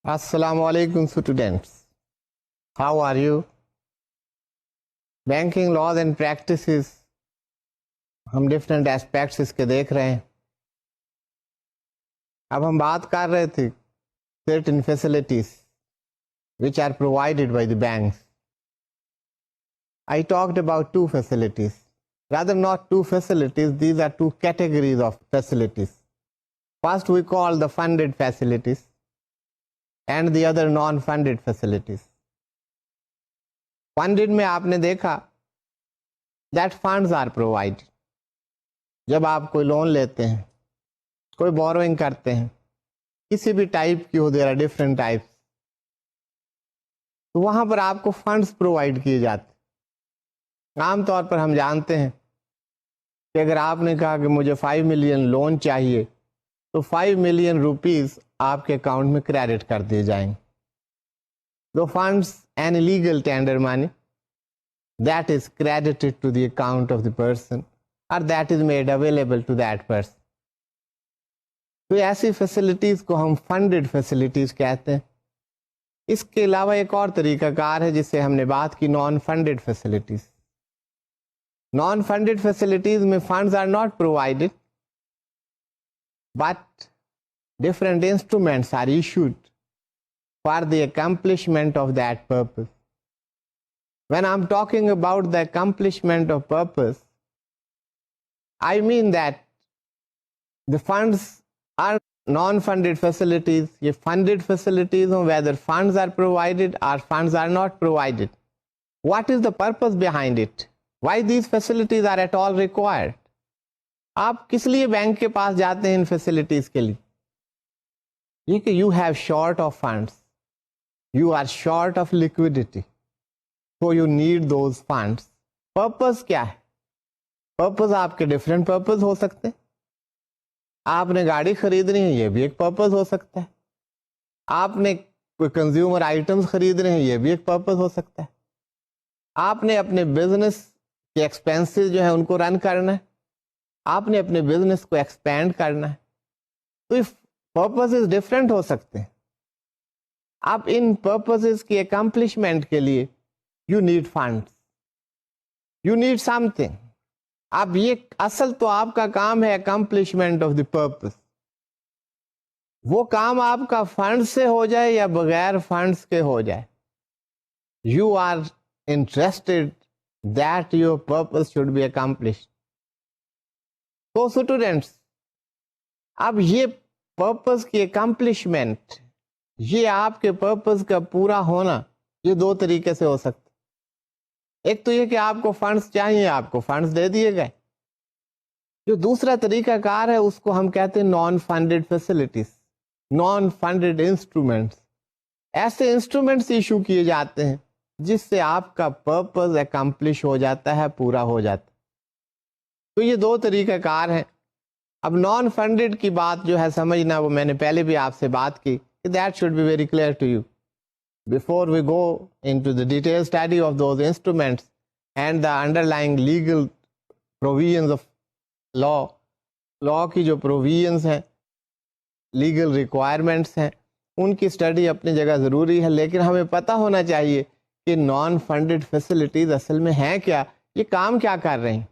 Assalamu alaikum students. How are you? Banking laws and practices ہم different aspects اس کے دیکھ رہے ہیں. اب ہم بات کر رہے تھے certain facilities which are provided by the banks. I talked about two facilities. Rather not two facilities, these are two categories of facilities. First we call the funded facilities and the other non-funded facilities. Funded میں آپ نے دیکھا that funds are provided. جب آپ کوئی loan لیتے ہیں, کوئی بوروئنگ کرتے ہیں, کسی بھی ٹائپ کی ہو, there are different types, تو وہاں پر آپ کو فنڈس پرووائڈ کیے جاتے. عام طور پر ہم جانتے ہیں کہ اگر آپ نے کہا کہ مجھے 5 ملین لون چاہیے تو 5 ملین روپیز آپ کے اکاؤنٹ میں کریڈٹ کر دیے جائیں گے. The funds and illegal tender money that is credited to the account of the person or that is made available to that person. تو ایسی فیسلٹیز کو ہم فنڈڈ فیسلٹیز کہتے ہیں. اس کے علاوہ ایک اور طریقہ کار ہے جس سے ہم نے بات کی, non funded facilities. Non funded facilities میں funds are not provided but different instruments are issued for the accomplishment of that purpose. When I'm talking about the accomplishment of purpose, I mean that the funds are non-funded facilities, ye funded facilities hon, whether funds are provided or funds are not provided. What is the purpose behind it? Why these facilities are at all required? آپ کس لیے bank کے پاس جاتے ہیں ان facilities کے لیے؟ یہ کہ you have short of funds, you are short of liquidity, so you need those funds. Purpose کیا ہے؟ پرپز آپ کے ڈفرینٹ پرپز ہو سکتے ہیں. آپ نے گاڑی خریدنی ہے, یہ بھی ایک پرپز ہو سکتا ہے. آپ نے کوئی کنزیومر آئٹمس خریدنے ہیں, یہ بھی ایک پرپز ہو سکتا ہے. آپ نے اپنے بزنس کے ایکسپینسز جو ہیں ان کو رن کرنا ہے, آپ نے اپنے بزنس کو ایکسپینڈ کرنا ہے, تو پرپسز ڈفرینٹ ہو سکتے ہیں. آپ ان پرپسز کی اکمپلشمنٹ کے لیے you need funds, you need some thing. اب یہ اصل تو آپ کا کام ہے اکمپلشمنٹ آف دی پرپس. وہ کام آپ کا فنڈ سے ہو جائے یا بغیر فنڈس کے ہو جائے, you are interested that your purpose should be accomplished. تو اسٹوڈینٹس, اب یہ پرپز کی اکمپلشمنٹ, یہ آپ کے پرپز کا پورا ہونا, یہ دو طریقے سے ہو سکتا. ایک تو یہ کہ آپ کو فنڈس چاہیے, آپ کو فنڈس دے دیے گئے. جو دوسرا طریقہ کار ہے اس کو ہم کہتے ہیں naan funded facilities, non funded instruments. ایسے انسٹرومینٹس ایشو کیے جاتے ہیں جس سے آپ کا پرپز اکمپلش ہو جاتا ہے, پورا ہو جاتا ہے. تو یہ دو طریقہ کار ہیں. اب نان فنڈڈ کی بات جو ہے سمجھنا, وہ میں نے پہلے بھی آپ سے بات کی, that should be very clear to you before we go into the detail study of those instruments and the underlying legal provisions of law. Law کی جو پروویژنز ہیں, لیگل ریکوائرمنٹس ہیں, ان کی اسٹڈی اپنی جگہ ضروری ہے, لیکن ہمیں پتہ ہونا چاہیے کہ نان فنڈڈ فیسلٹیز اصل میں ہیں کیا, یہ کام کیا کر رہے ہیں.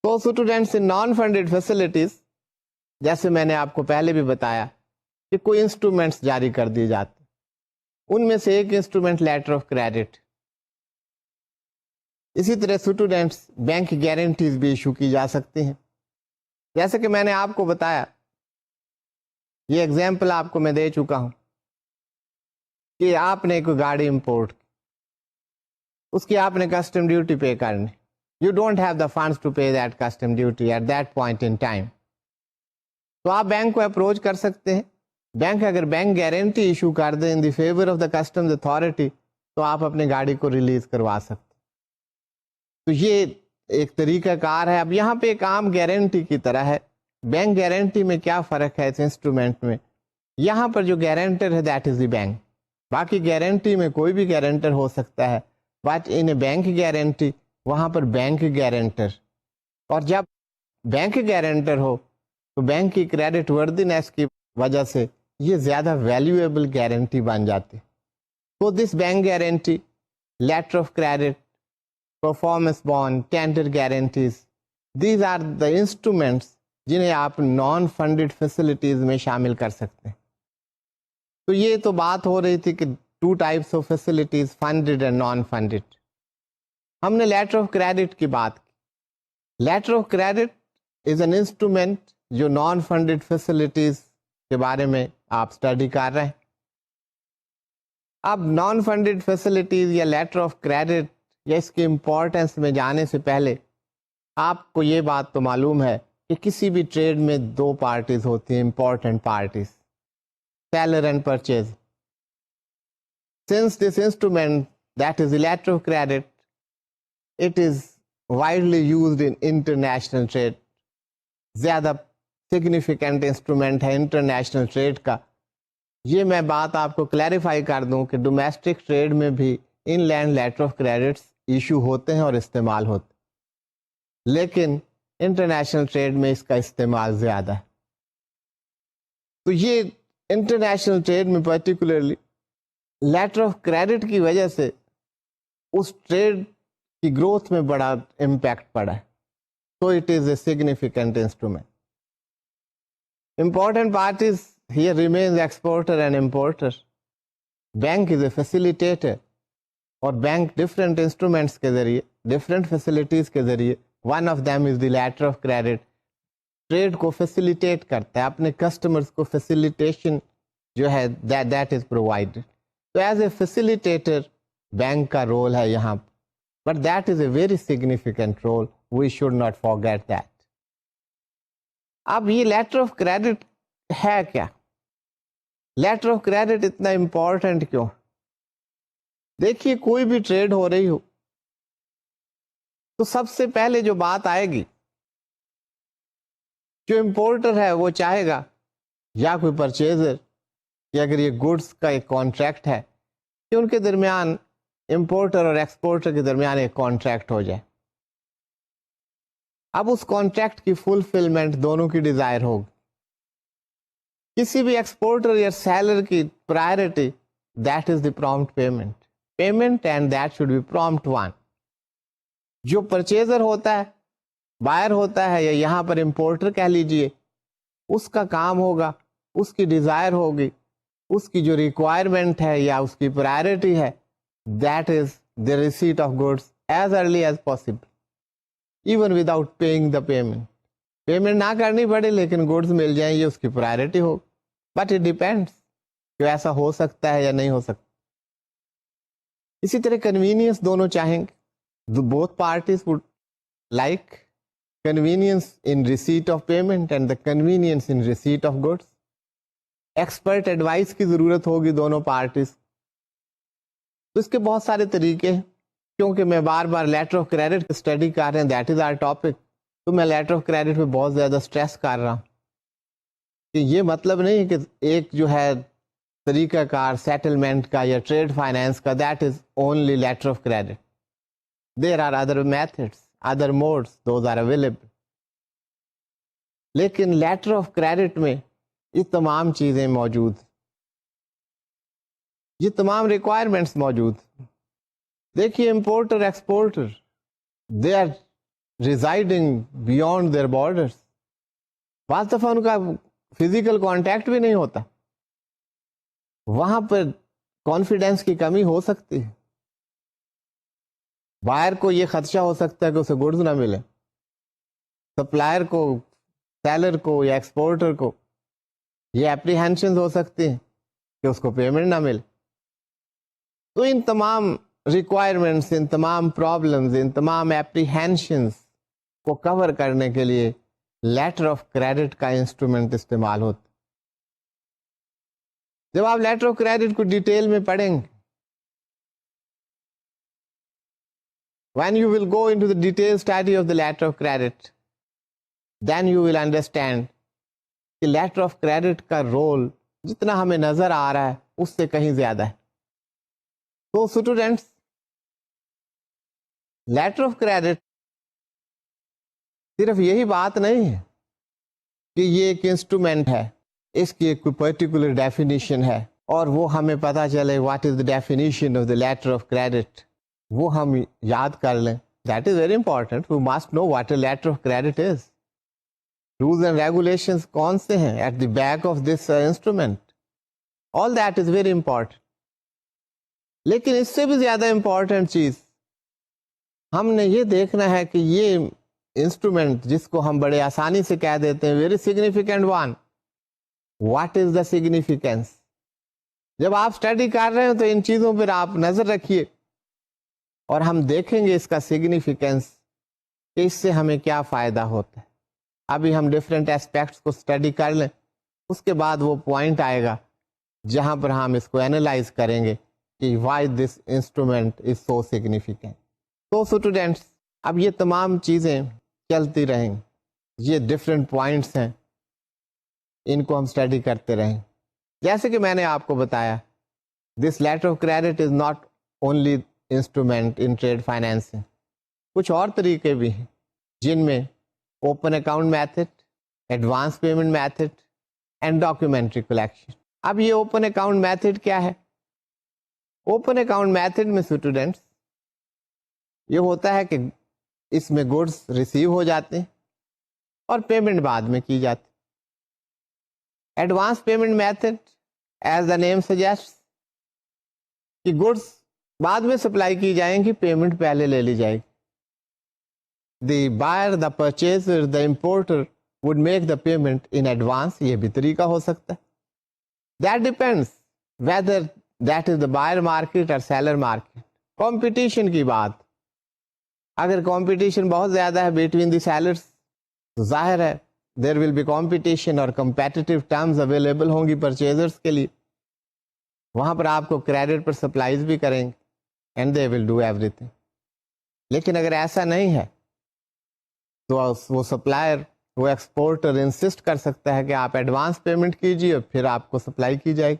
تو اسٹوڈینٹس, نان فنڈڈ فیسلٹیز جیسے میں نے آپ کو پہلے بھی بتایا کہ کوئی انسٹرومنٹس جاری کر دیے جاتے ہیں. ان میں سے ایک انسٹرومنٹ لیٹر آف کریڈٹ. اسی طرح اسٹوڈینٹس بینک گارنٹیز بھی ایشو کی جا سکتی ہیں. جیسے کہ میں نے آپ کو بتایا, یہ ایگزامپل آپ کو میں دے چکا ہوں کہ آپ نے کوئی گاڑی امپورٹ کی, اس کی آپ نے کسٹم ڈیوٹی پے کرنی. You don't have the funds to pay that custom duty at that point in time. تو آپ بینک کو اپروچ کر سکتے ہیں. بینک اگر بینک گارنٹی ایشو کر دیں in the favour of the customs authority, تو آپ اپنی گاڑی کو ریلیز کروا سکتے. تو یہ ایک طریقہ کار ہے. اب یہاں پہ ایک عام گارنٹی کی طرح ہے. بینک گارنٹی میں کیا فرق ہے اس انسٹرومنٹ میں؟ یہاں پر جو گارنٹر ہے دیٹ از دی بینک. باقی گارنٹی میں کوئی بھی گارنٹر ہو سکتا ہے, but in a bank guarantee وہاں پر بینک گارنٹر. اور جب بینک گارنٹر ہو تو بینک کی کریڈٹ وردینس کی وجہ سے یہ زیادہ ویلیویبل گارنٹی بن جاتی. تو this bank guarantee, letter of credit, performance bond, tender guarantees, these are the instruments جنہیں آپ نان فنڈڈ فیسلٹیز میں شامل کر سکتے ہیں. تو یہ تو بات ہو رہی تھی کہ 2 types of facilities, funded and non funded. ہم نے لیٹر آف کریڈٹ کی بات کی. Letter of credit is an instrument جو نان فنڈڈ فیسلٹیز کے بارے میں آپ اسٹڈی کر رہے ہیں. اب نان فنڈڈ فیسلٹیز یا لیٹر آف کریڈٹ یا اس کی امپورٹنس میں جانے سے پہلے آپ کو یہ بات تو معلوم ہے کہ کسی بھی ٹریڈ میں 2 پارٹیز ہوتی ہیں, important parties, seller and purchase. Since this instrument, that is the letter of credit, it is widely used in international trade. زیادہ significant instrument ہے انٹرنیشنل ٹریڈ کا. یہ میں بات آپ کو کلیریفائی کر دوں کہ ڈومیسٹک ٹریڈ میں بھی inland letter of credits issue ہوتے ہیں اور استعمال ہوتے ہیں, لیکن انٹرنیشنل ٹریڈ میں اس کا استعمال زیادہ ہے. تو یہ انٹرنیشنل ٹریڈ میں پرٹیکولرلی لیٹر آف کریڈٹ کی وجہ سے اس ٹریڈ کی گروتھ میں بڑا امپیکٹ پڑا ہے. تو it is a significant instrument. Important parties here remains exporter and importer. Bank is a facilitator اور بینک ڈفرینٹ انسٹرومینٹس کے ذریعے, ڈفرینٹ فیسلٹیز کے ذریعے, one of them is the letter of credit, trade کو facilitate کرتا ہے, اپنے customers کو فیسیلیٹیشن جو ہے دیٹ از پرووائڈیڈ. تو ایز اے فیسیلیٹیٹر بینک کا رول ہے یہاں, but that is a very significant role, we should not forget that. اب یہ لیٹر آف کریڈٹ ہے کیا؟ لیٹر آف کریڈٹ اتنا امپورٹنٹ کیوں؟ دیکھیے کوئی بھی ٹریڈ ہو رہی ہو تو سب سے پہلے جو بات آئے گی, جو امپورٹر ہے وہ چاہے گا یا کوئی پرچیزر کہ اگر یہ گڈس کا ایک کانٹریکٹ ہے کہ ان کے درمیان, امپورٹر اور ایکسپورٹر کے درمیان ایک کانٹریکٹ ہو جائے. اب اس کانٹریکٹ کی فلفلمنٹ دونوں کی ڈیزائر ہوگی. کسی بھی ایکسپورٹر یا سیلر کی priority that is the prompt payment and that should be prompt one. جو پرچیزر ہوتا ہے, بائر ہوتا ہے, یا یہاں پر امپورٹر کہہ لیجئے, اس کا کام ہوگا, اس کی ڈیزائر ہوگی, اس کی جو ریکوائرمنٹ ہے یا اس کی پرائرٹی ہے, that is the receipt of goods as early as possible, even without paying the payment. Payment نہ کرنی پڑے لیکن گڈس مل جائیں, یہ اس کی priority who. But it depends کہ ایسا ہو سکتا ہے یا نہیں ہو سکتا. اسی طرح کنوینئنس دونوں چاہیں گے, both parties would like convenience in receipt of payment and the convenience in receipt of goods. Expert advice کی ضرورت ہوگی دونوں پارٹیز. تو اس کے بہت سارے طریقے ہیں, کیونکہ میں بار بار لیٹر آف کریڈٹ اسٹڈی کر رہے ہیں, دیٹ از آر ٹاپک, تو میں لیٹر آف کریڈٹ پہ بہت زیادہ اسٹریس کر رہا ہوں کہ یہ مطلب نہیں ہے کہ ایک جو ہے طریقہ کار سیٹلمنٹ کا یا ٹریڈ فائنینس کا, that is only letter of credit. There are other methods, other modes, those are available. لیکن لیٹر آف کریڈٹ میں یہ تمام چیزیں موجود, یہ تمام ریکوائرمنٹس موجود. دیکھیے importer exporter they are residing beyond their borders. بعض دفعہ ان کا فزیکل کانٹیکٹ بھی نہیں ہوتا, وہاں پر کانفیڈینس کی کمی ہو سکتی ہے. بائر کو یہ خدشہ ہو سکتا ہے کہ اسے گڈز نہ ملے, سپلائر کو, سیلر کو یا ایکسپورٹر کو یہ اپریہینشنز ہو سکتی ہیں کہ اس کو پیمنٹ نہ ملے. تو ان تمام ریکوائرمنٹس, ان تمام پرابلمز, ان تمام اپریہینشنز کو کور کرنے کے لیے لیٹر آف کریڈٹ کا انسٹرومنٹ استعمال ہوتا. جب آپ لیٹر آف کریڈٹ کو ڈیٹیل میں پڑھیں گے, when you will go into the detailed study of the letter of credit, then you will understand کہ letter of credit کا رول جتنا ہمیں نظر آ رہا ہے اس سے کہیں زیادہ ہے. تو اسٹوڈینٹس, لیٹر آف کریڈٹ صرف یہی بات نہیں ہے کہ یہ ایک انسٹرومنٹ ہے اس کی ایک کوئی پرٹیکولر ڈیفینیشن ہے اور وہ ہمیں پتا چلے what is the definition of the letter of credit, وہ ہم یاد کر لیں. That is very important. We must know what a letter of credit is. Rules and regulations کون سے ہیں at the back of this instrument, all that is very important. لیکن اس سے بھی زیادہ امپورٹنٹ چیز ہم نے یہ دیکھنا ہے کہ یہ انسٹرومنٹ جس کو ہم بڑے آسانی سے کہہ دیتے ہیں very significant one, what is the significance. جب آپ اسٹڈی کر رہے ہیں تو ان چیزوں پر آپ نظر رکھیے اور ہم دیکھیں گے اس کا سگنیفیکینس کہ اس سے ہمیں کیا فائدہ ہوتا ہے. ابھی ہم ڈفرینٹ اسپیکٹس کو اسٹڈی کر لیں, اس کے بعد وہ پوائنٹ آئے گا جہاں پر ہم اس کو اینالائز کریں گے کہ why this instrument is so significant. تو اسٹوڈینٹس اب یہ تمام چیزیں چلتی رہیں, یہ ڈفرینٹ پوائنٹس ہیں, ان کو ہم اسٹڈی کرتے رہیں. جیسے کہ میں نے آپ کو بتایا this letter of credit is not only instrument in trade financing. کچھ اور طریقے بھی ہیں جن میں open account method, advance payment method and documentary collection. اب یہ اوپن اکاؤنٹ میتھڈ کیا ہے؟ اوپن اکاؤنٹ میتھڈ میں اسٹوڈینٹس یہ ہوتا ہے کہ اس میں گڈس ریسیو ہو جاتے ہیں اور پیمنٹ بعد میں کی جاتی. Advance payment method as the name suggest کہ گڈس بعد میں سپلائی کی جائیں گی, پیمنٹ پہلے لے لی جائے گی. The buyer, the purchaser, the importer would make the payment in advance. یہ بھی طریقہ ہو سکتا ہے. That depends whether that is the buyer market or seller market. Competition کی بات, اگر competition بہت زیادہ ہے between the sellers تو ظاہر ہے there will be competition اور competitive terms available ہوں گی purchasers کے لیے. وہاں پر آپ کو کریڈٹ پر سپلائیز بھی کریں گے and they will do everything. لیکن اگر ایسا نہیں ہے تو وہ سپلائر, وہ ایکسپورٹر انسسٹ کر سکتا ہے کہ آپ ایڈوانس پیمنٹ کیجیے پھر آپ کو سپلائی کی جائے.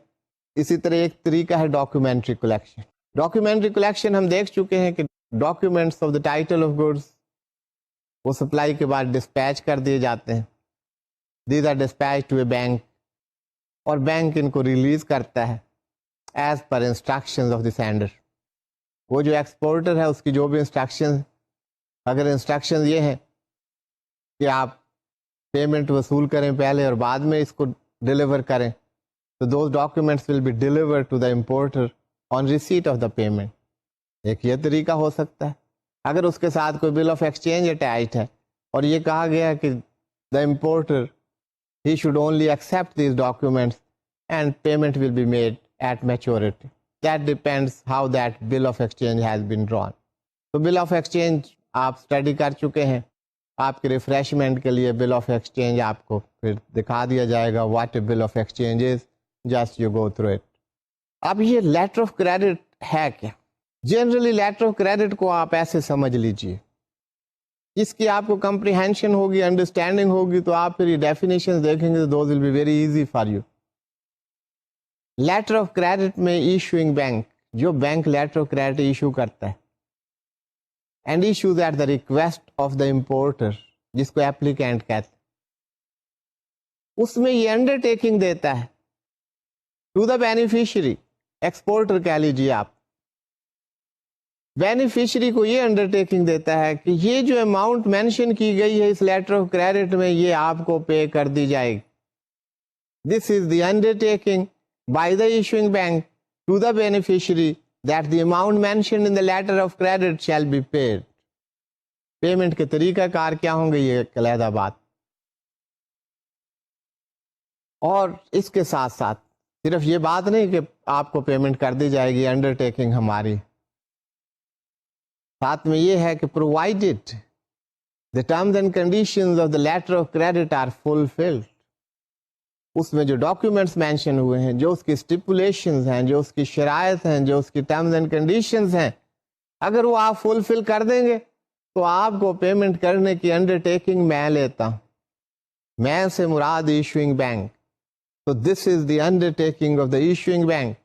اسی طرح ایک طریقہ ہے ڈاکیومنٹری کلیکشن. ڈاکیومنٹری کلیکشن ہم دیکھ چکے ہیں کہ documents of the title of goods وہ سپلائی کے بعد ڈسپیچ کر دیے جاتے ہیں. These are dispatch to a bank اور بینک ان کو ریلیز کرتا ہے as per instructions of the sender. وہ جو ایکسپورٹر ہے اس کی جو بھی انسٹرکشن, اگر انسٹرکشن یہ ہیں کہ آپ پیمنٹ وصول کریں پہلے اور بعد میں اس کو ڈلیور کریں, تو those documents will be deliver to the importer on receipt of the payment. ایک یہ طریقہ ہو سکتا ہے. اگر اس کے ساتھ کوئی بل آف ایکسچینج اٹیچڈ ہے اور یہ کہا گیا ہے کہ دا امپورٹر ہی should only accept these documents and payment will be made at maturity. That depends how that bill of exchange has been drawn. تو بل آف ایکسچینج آپ اسٹڈی کر چکے ہیں. آپ کے ریفریشمنٹ کے لیے بل آف ایکسچینج آپ کو پھر دکھا دیا جائے گا what a bill of exchange is, just you go through it. اب یہ لیٹر آف کریڈٹ ہے کیا؟ جنرلی لیٹر آف کریڈٹ کو آپ ایسے سمجھ لیجئے, اس کی آپ کو کمپریہینشن ہوگی, انڈرسٹینڈنگ ہوگی, تو آپ پھر یہ ڈیفینیشن دیکھیں گے تو those will be very easy for you. Letter of credit میں ایشوئنگ بینک, جو bank letter of credit issue کرتا ہے and issues at the request of the importer, جس کو applicant کہتے ہیں, اس میں یہ انڈر ٹیکنگ دیتا ہے ٹو دا بینیفیشری. ایکسپورٹر کہہ لیجیے آپ, بینیفیشری کو یہ انڈر ٹیکنگ دیتا ہے کہ یہ جو اماؤنٹ مینشن کی گئی ہے اس لیٹر آف کریڈٹ میں یہ آپ کو پے کر دی جائے گی. This is the undertaking by the issuing bank to the beneficiary that the amount mentioned in the letter of credit shall be paid. Payment کے طریقہ کار کیا ہوں گے یہ ایک علیحدہ بات. اور اس کے ساتھ ساتھ صرف یہ بات نہیں کہ آپ کو پیمنٹ کر دی جائے گی, انڈر ٹیکنگ ہماری, ساتھ میں یہ ہے کہ provided the terms and conditions of the letter of credit are fulfilled. اس میں جو ڈاکیومنٹس مینشن ہوئے ہیں, جو اس کی اسٹیپولیشنز ہیں, جو اس کی شرائط ہیں, جو اس کی ٹرمز اینڈ کنڈیشنز ہیں, اگر وہ آپ فلفل کر دیں گے تو آپ کو پیمنٹ کرنے کی انڈر ٹیکنگ میں لیتا ہوں. میں سے مراد ایشوئنگ بینک. تو this is the undertaking of the issuing bank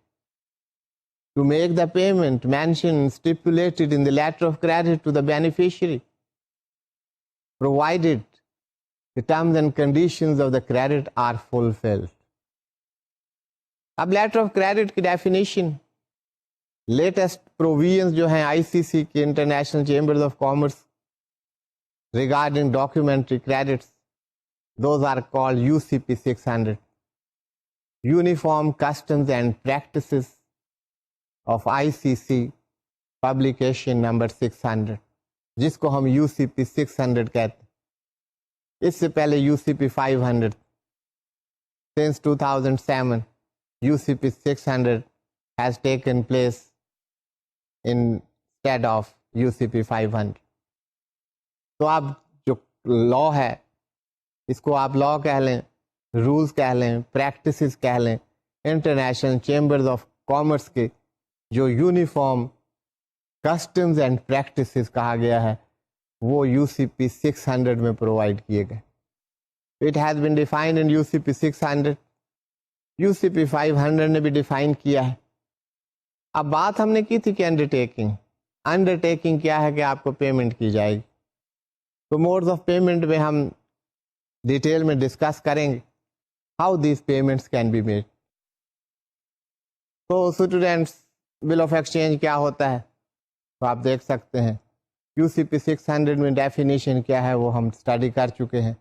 to make the payment mention stipulated in the letter of credit to the beneficiary provided the terms and conditions of the credit are fulfilled. اب letter of credit کی definition latest provisions جو ہیں I C C کے international chambers of commerce regarding documentary credits those are called UCP 600 uniform customs and practices of ICC publication number 600 جس کو ہم UCP 600 کہتے ہیں. اس سے پہلے UCP 500. Since 2007 UCP 600 has taken place instead of UCP 500. تو اب جو لا ہے اس کو آپ لا کہہ لیں, رولز کہہ لیں, پریکٹسز کہہ لیں, انٹرنیشنل چیمبرز آف کامرس کے جو یونیفارم کسٹمز اینڈ پریکٹسز کہا گیا ہے وہ UCP 600 میں پرووائڈ کیے گئے. It has been defined in UCP 600. UCP 500 نے بھی ڈیفائن کیا ہے. اب بات ہم نے کی تھی کہ انڈرٹیکنگ کیا ہے کہ آپ کو پیمنٹ کی جائے گی. تو موڈز آف پیمنٹ میں ہم ڈیٹیل میں ڈسکس کریں گے how these payments can be made. تو اسٹوڈینٹس بل آف ایکسچینج کیا ہوتا ہے تو آپ دیکھ سکتے ہیں UCP 600 میں ڈیفینیشن کیا ہے وہ ہم اسٹڈی کر چکے ہیں.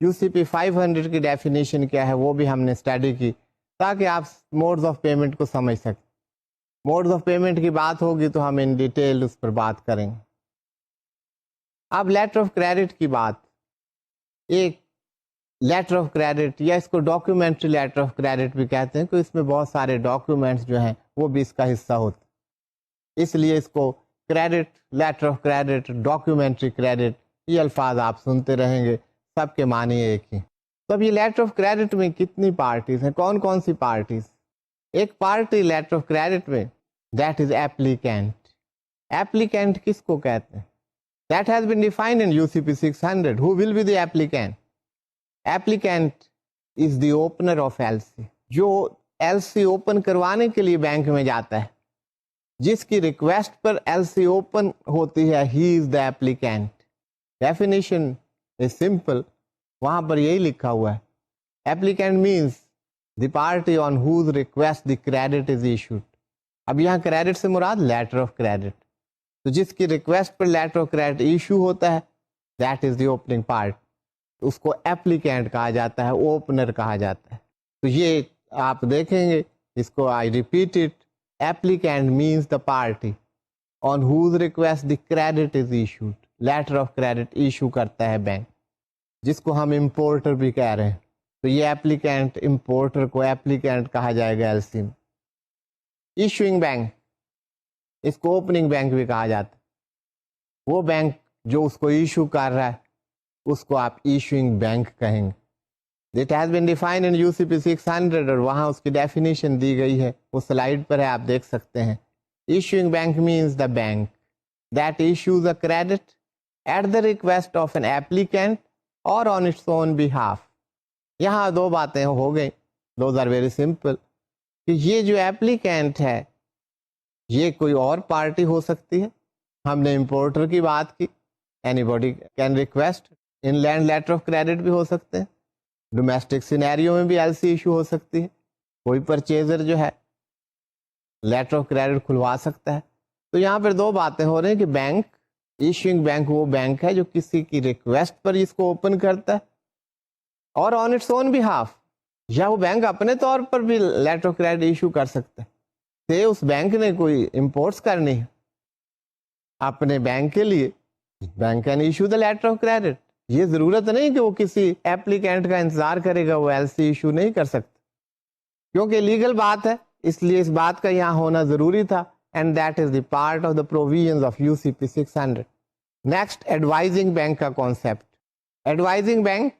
UCP 500 کی ڈیفینیشن کیا ہے وہ بھی ہم نے اسٹڈی کی تاکہ آپ موڈز آف پیمنٹ کو سمجھ سکیں. موڈز آف پیمنٹ کی بات ہوگی تو ہم ان ڈیٹیل اس پر بات کریں گے. اب لیٹر آف کریڈٹ کی بات, ایک لیٹر آف کریڈٹ یا اس کو ڈاکیومنٹری لیٹر آف کریڈٹ بھی کہتے ہیں کہ اس میں بہت سارے ڈاکیومنٹس جو ہیں وہ بھی اس کا حصہ ہوتے ہیں, اس لیے اس کو credit, letter of credit, documentary credit یہ الفاظ آپ سنتے رہیں گے, سب کے معنی ایک ہی. تو اب یہ لیٹر آف کریڈٹ میں کتنی پارٹیز ہیں, کون کون سی پارٹیز؟ ایک پارٹی لیٹر آف کریڈٹ میں دیٹ از ایپلیکینٹ. ایپلیکینٹ کس کو کہتے ہیں؟ That has been defined in UCP 600. Who will be the applicant? Applicant is the opener of LC. جو LC اوپن کروانے کے لیے بینک میں جاتا ہے, جس کی ریکویسٹ پر LC اوپن ہوتی ہے, he is the applicant. Definition is simple. وہاں پر یہی لکھا ہوا ہے. Applicant means the party on whose request the credit is issued. اب یہاں کریڈٹ سے مراد لیٹر آف کریڈٹ, تو جس کی ریکویسٹ پر لیٹر آف کریڈٹ ایشو ہوتا ہے that is the opening part, اس کو ایپلیکینٹ کہا جاتا ہے, اوپنر کہا جاتا ہے. تو یہ آپ دیکھیں گے اس کو, I repeat it, applicant means the party on whose request the credit is issued. Letter of credit issue کرتا ہے بینک, جس کو ہم امپورٹر بھی کہہ رہے ہیں. تو یہ ایپلیکینٹ, امپورٹر کو ایپلیکینٹ کہا جائے گا LC میں. ایشوئنگ بینک, اس کو اوپننگ بینک بھی کہا جاتا ہے. وہ بینک جو اس کو ایشو کر رہا ہے اس کو آپ ایشوئنگ بینک کہیں گے. It has been defined in UCP 600 اور وہاں اس کی ڈیفینیشن دی گئی ہے, وہ سلائیڈ پر ہے, آپ دیکھ سکتے ہیں. Issuing bank means the bank that issues a credit at the request of an applicant or on its own behalf. یہاں دو باتیں ہو گئیں, those are very simple. کہ یہ جو ایپلیکینٹ ہے یہ کوئی اور پارٹی ہو سکتی ہے. ہم نے امپورٹر کی بات کی, anybody can request. Inland letter of credit بھی ہو سکتے ہیں. ڈومیسٹک سینیریو میں بھی LC ایشو ہو سکتی ہے. کوئی پرچیزر جو ہے لیٹر آف کریڈٹ کھلوا سکتا ہے. تو یہاں پر دو باتیں ہو رہی ہیں کہ بینک, ایشوئنگ بینک وہ بینک ہے جو کسی کی ریکویسٹ پر اس کو اوپن کرتا ہے, اور آن اٹس اون بہاف, یا وہ بینک اپنے طور پر بھی لیٹر آف کریڈٹ ایشو کر سکتا ہے. اس بینک نے کوئی امپورٹس کرنی ہے اپنے بینک کے لیے, bank can issue the letter of credit. یہ ضرورت نہیں کہ وہ کسی ایپلیکینٹ کا انتظار کرے گا, وہ LC ایشو نہیں کر سکتا کیونکہ لیگل بات ہے, اس لیے اس بات کا یہاں ہونا ضروری تھا. And that is the part of the provisions of UCP 600. Next, advising bank کا concept. Advising bank,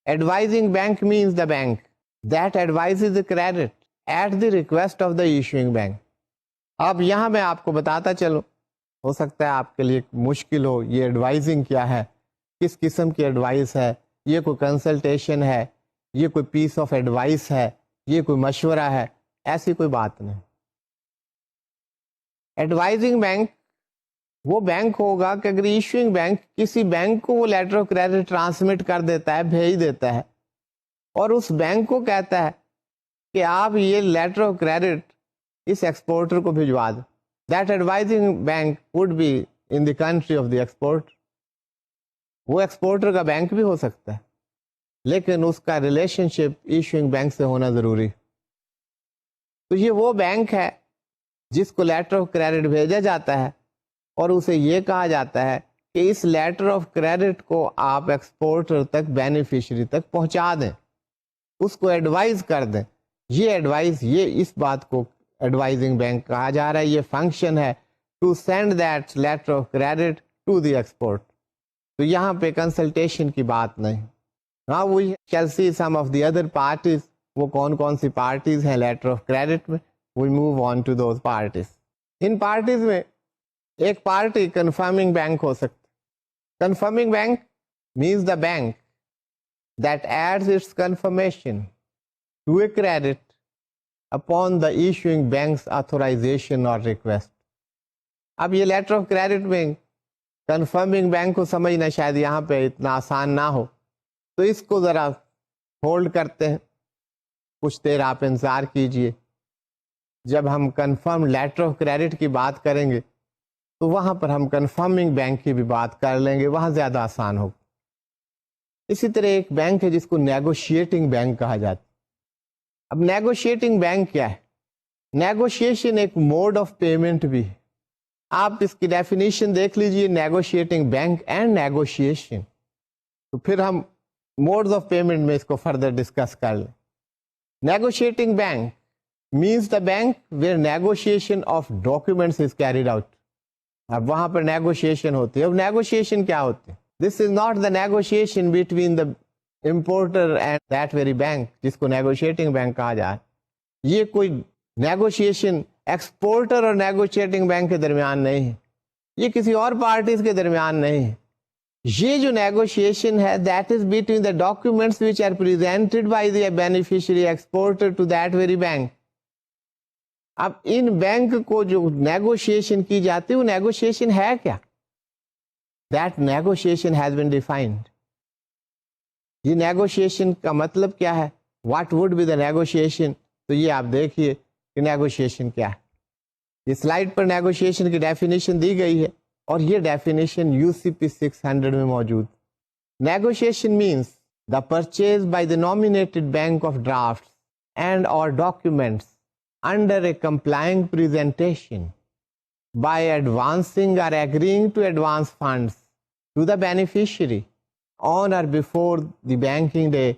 advising bank means the bank that advises the credit at the request of the issuing bank. اب یہاں میں آپ کو بتاتا چلوں, ہو سکتا ہے آپ کے لیے مشکل ہو, یہ ایڈوائزنگ کیا ہے, کس قسم کی ایڈوائس ہے, یہ کوئی کنسلٹیشن ہے, یہ کوئی پیس آف ایڈوائس ہے, یہ کوئی مشورہ ہے. ایسی کوئی بات نہیں. ایڈوائزنگ بینک وہ بینک ہوگا کہ اگر ایشوئنگ بینک کسی بینک کو وہ لیٹر آف کریڈٹ ٹرانسمٹ کر دیتا ہے, بھیج دیتا ہے, اور اس بینک کو کہتا ہے کہ آپ یہ لیٹر آف کریڈٹ اس ایکسپورٹر کو بھجوا دیں. That advising bank would be in the country of the export. وہ ایکسپورٹر کا بینک بھی ہو سکتا ہے, لیکن اس کا ریلیشن شپ ایشوئنگ بینک سے ہونا ضروری. تو یہ وہ بینک ہے جس کو لیٹر آف کریڈٹ بھیجا جاتا ہے, اور اسے یہ کہا جاتا ہے کہ اس لیٹر آف کریڈٹ کو آپ ایکسپورٹر تک, بینیفیشری تک پہنچا دیں, اس کو ایڈوائز کر دیں. یہ ایڈوائز, یہ اس بات کو ایڈوائزنگ بینک کہا جا رہا ہے. یہ فنکشن ہے to send that letter of credit to the export. تو یہاں پہ کنسلٹیشن کی بات نہیں. ہاں we shall see some of the other parties. وہ کون کون سی پارٹیز ہیں لیٹر آف کریڈٹ میں. We move on to those parties. ان پارٹیز میں ایک پارٹی کنفرمنگ بینک ہو سکتی. Confirming bank means the bank that adds its confirmation to a credit upon the issuing bank's authorization or request. اب یہ letter of credit میں confirming bank کو سمجھنا شاید یہاں پہ اتنا آسان نہ ہو, تو اس کو ذرا ہولڈ کرتے ہیں, کچھ دیر آپ انتظار کیجئے. جب ہم کنفرم لیٹر آف کریڈٹ کی بات کریں گے تو وہاں پر ہم کنفرمنگ بینک کی بھی بات کر لیں گے, وہاں زیادہ آسان ہوگا. اسی طرح ایک بینک ہے جس کو نیگوشیٹنگ بینک کہا جاتا ہے. اب نیگوشیٹنگ بینک کیا ہے؟ نیگوشیشن ایک موڈ آف پیمنٹ بھی ہے. آپ اس کی ڈیفینیشن دیکھ لیجئے, نیگوشیٹنگ بینک اینڈ نیگوشیشن. تو پھر ہم موڈز آف پیمنٹ میں اس کو فردر ڈسکس کر لیں. Negotiating bank means the bank where negotiation of documents is carried out. اب وہاں پر نیگوشیشن ہوتی ہے. اب نیگوشیشن کیا ہوتی ہے؟ This is not the negotiation between the importer and that very bank, جس کو نیگوشیٹنگ بینک کہا جائے. یہ کوئی نیگوشیشن ایکسپورٹر اور نیگوشیٹنگ بینک کے درمیان نہیں ہے, یہ کسی اور پارٹیز کے درمیان نہیں ہے. یہ جو نیگوشیشن ہے that is between the documents which are presented by the beneficiary exporter to that very bank. اب ان بینک کو جو نیگوشیشن کی جاتی ہے وہ نیگوشیشن ہے کیا؟ That negotiation has been defined. یہ نیگوشیشن کا مطلب کیا ہے؟ What would be the negotiation? تو یہ آپ دیکھیے کہ نیگوشیشن کیا ہے. یہ سلائڈ پر نیگوشیشن کی ڈیفینیشن دی گئی ہے, اور یہ ڈیفینیشن UCP 600 میں موجود. نیگوشیشن means the purchase by the nominated bank of draft and or documents under a complying presentation by advancing or agreeing to advance funds to the beneficiary on or before the banking day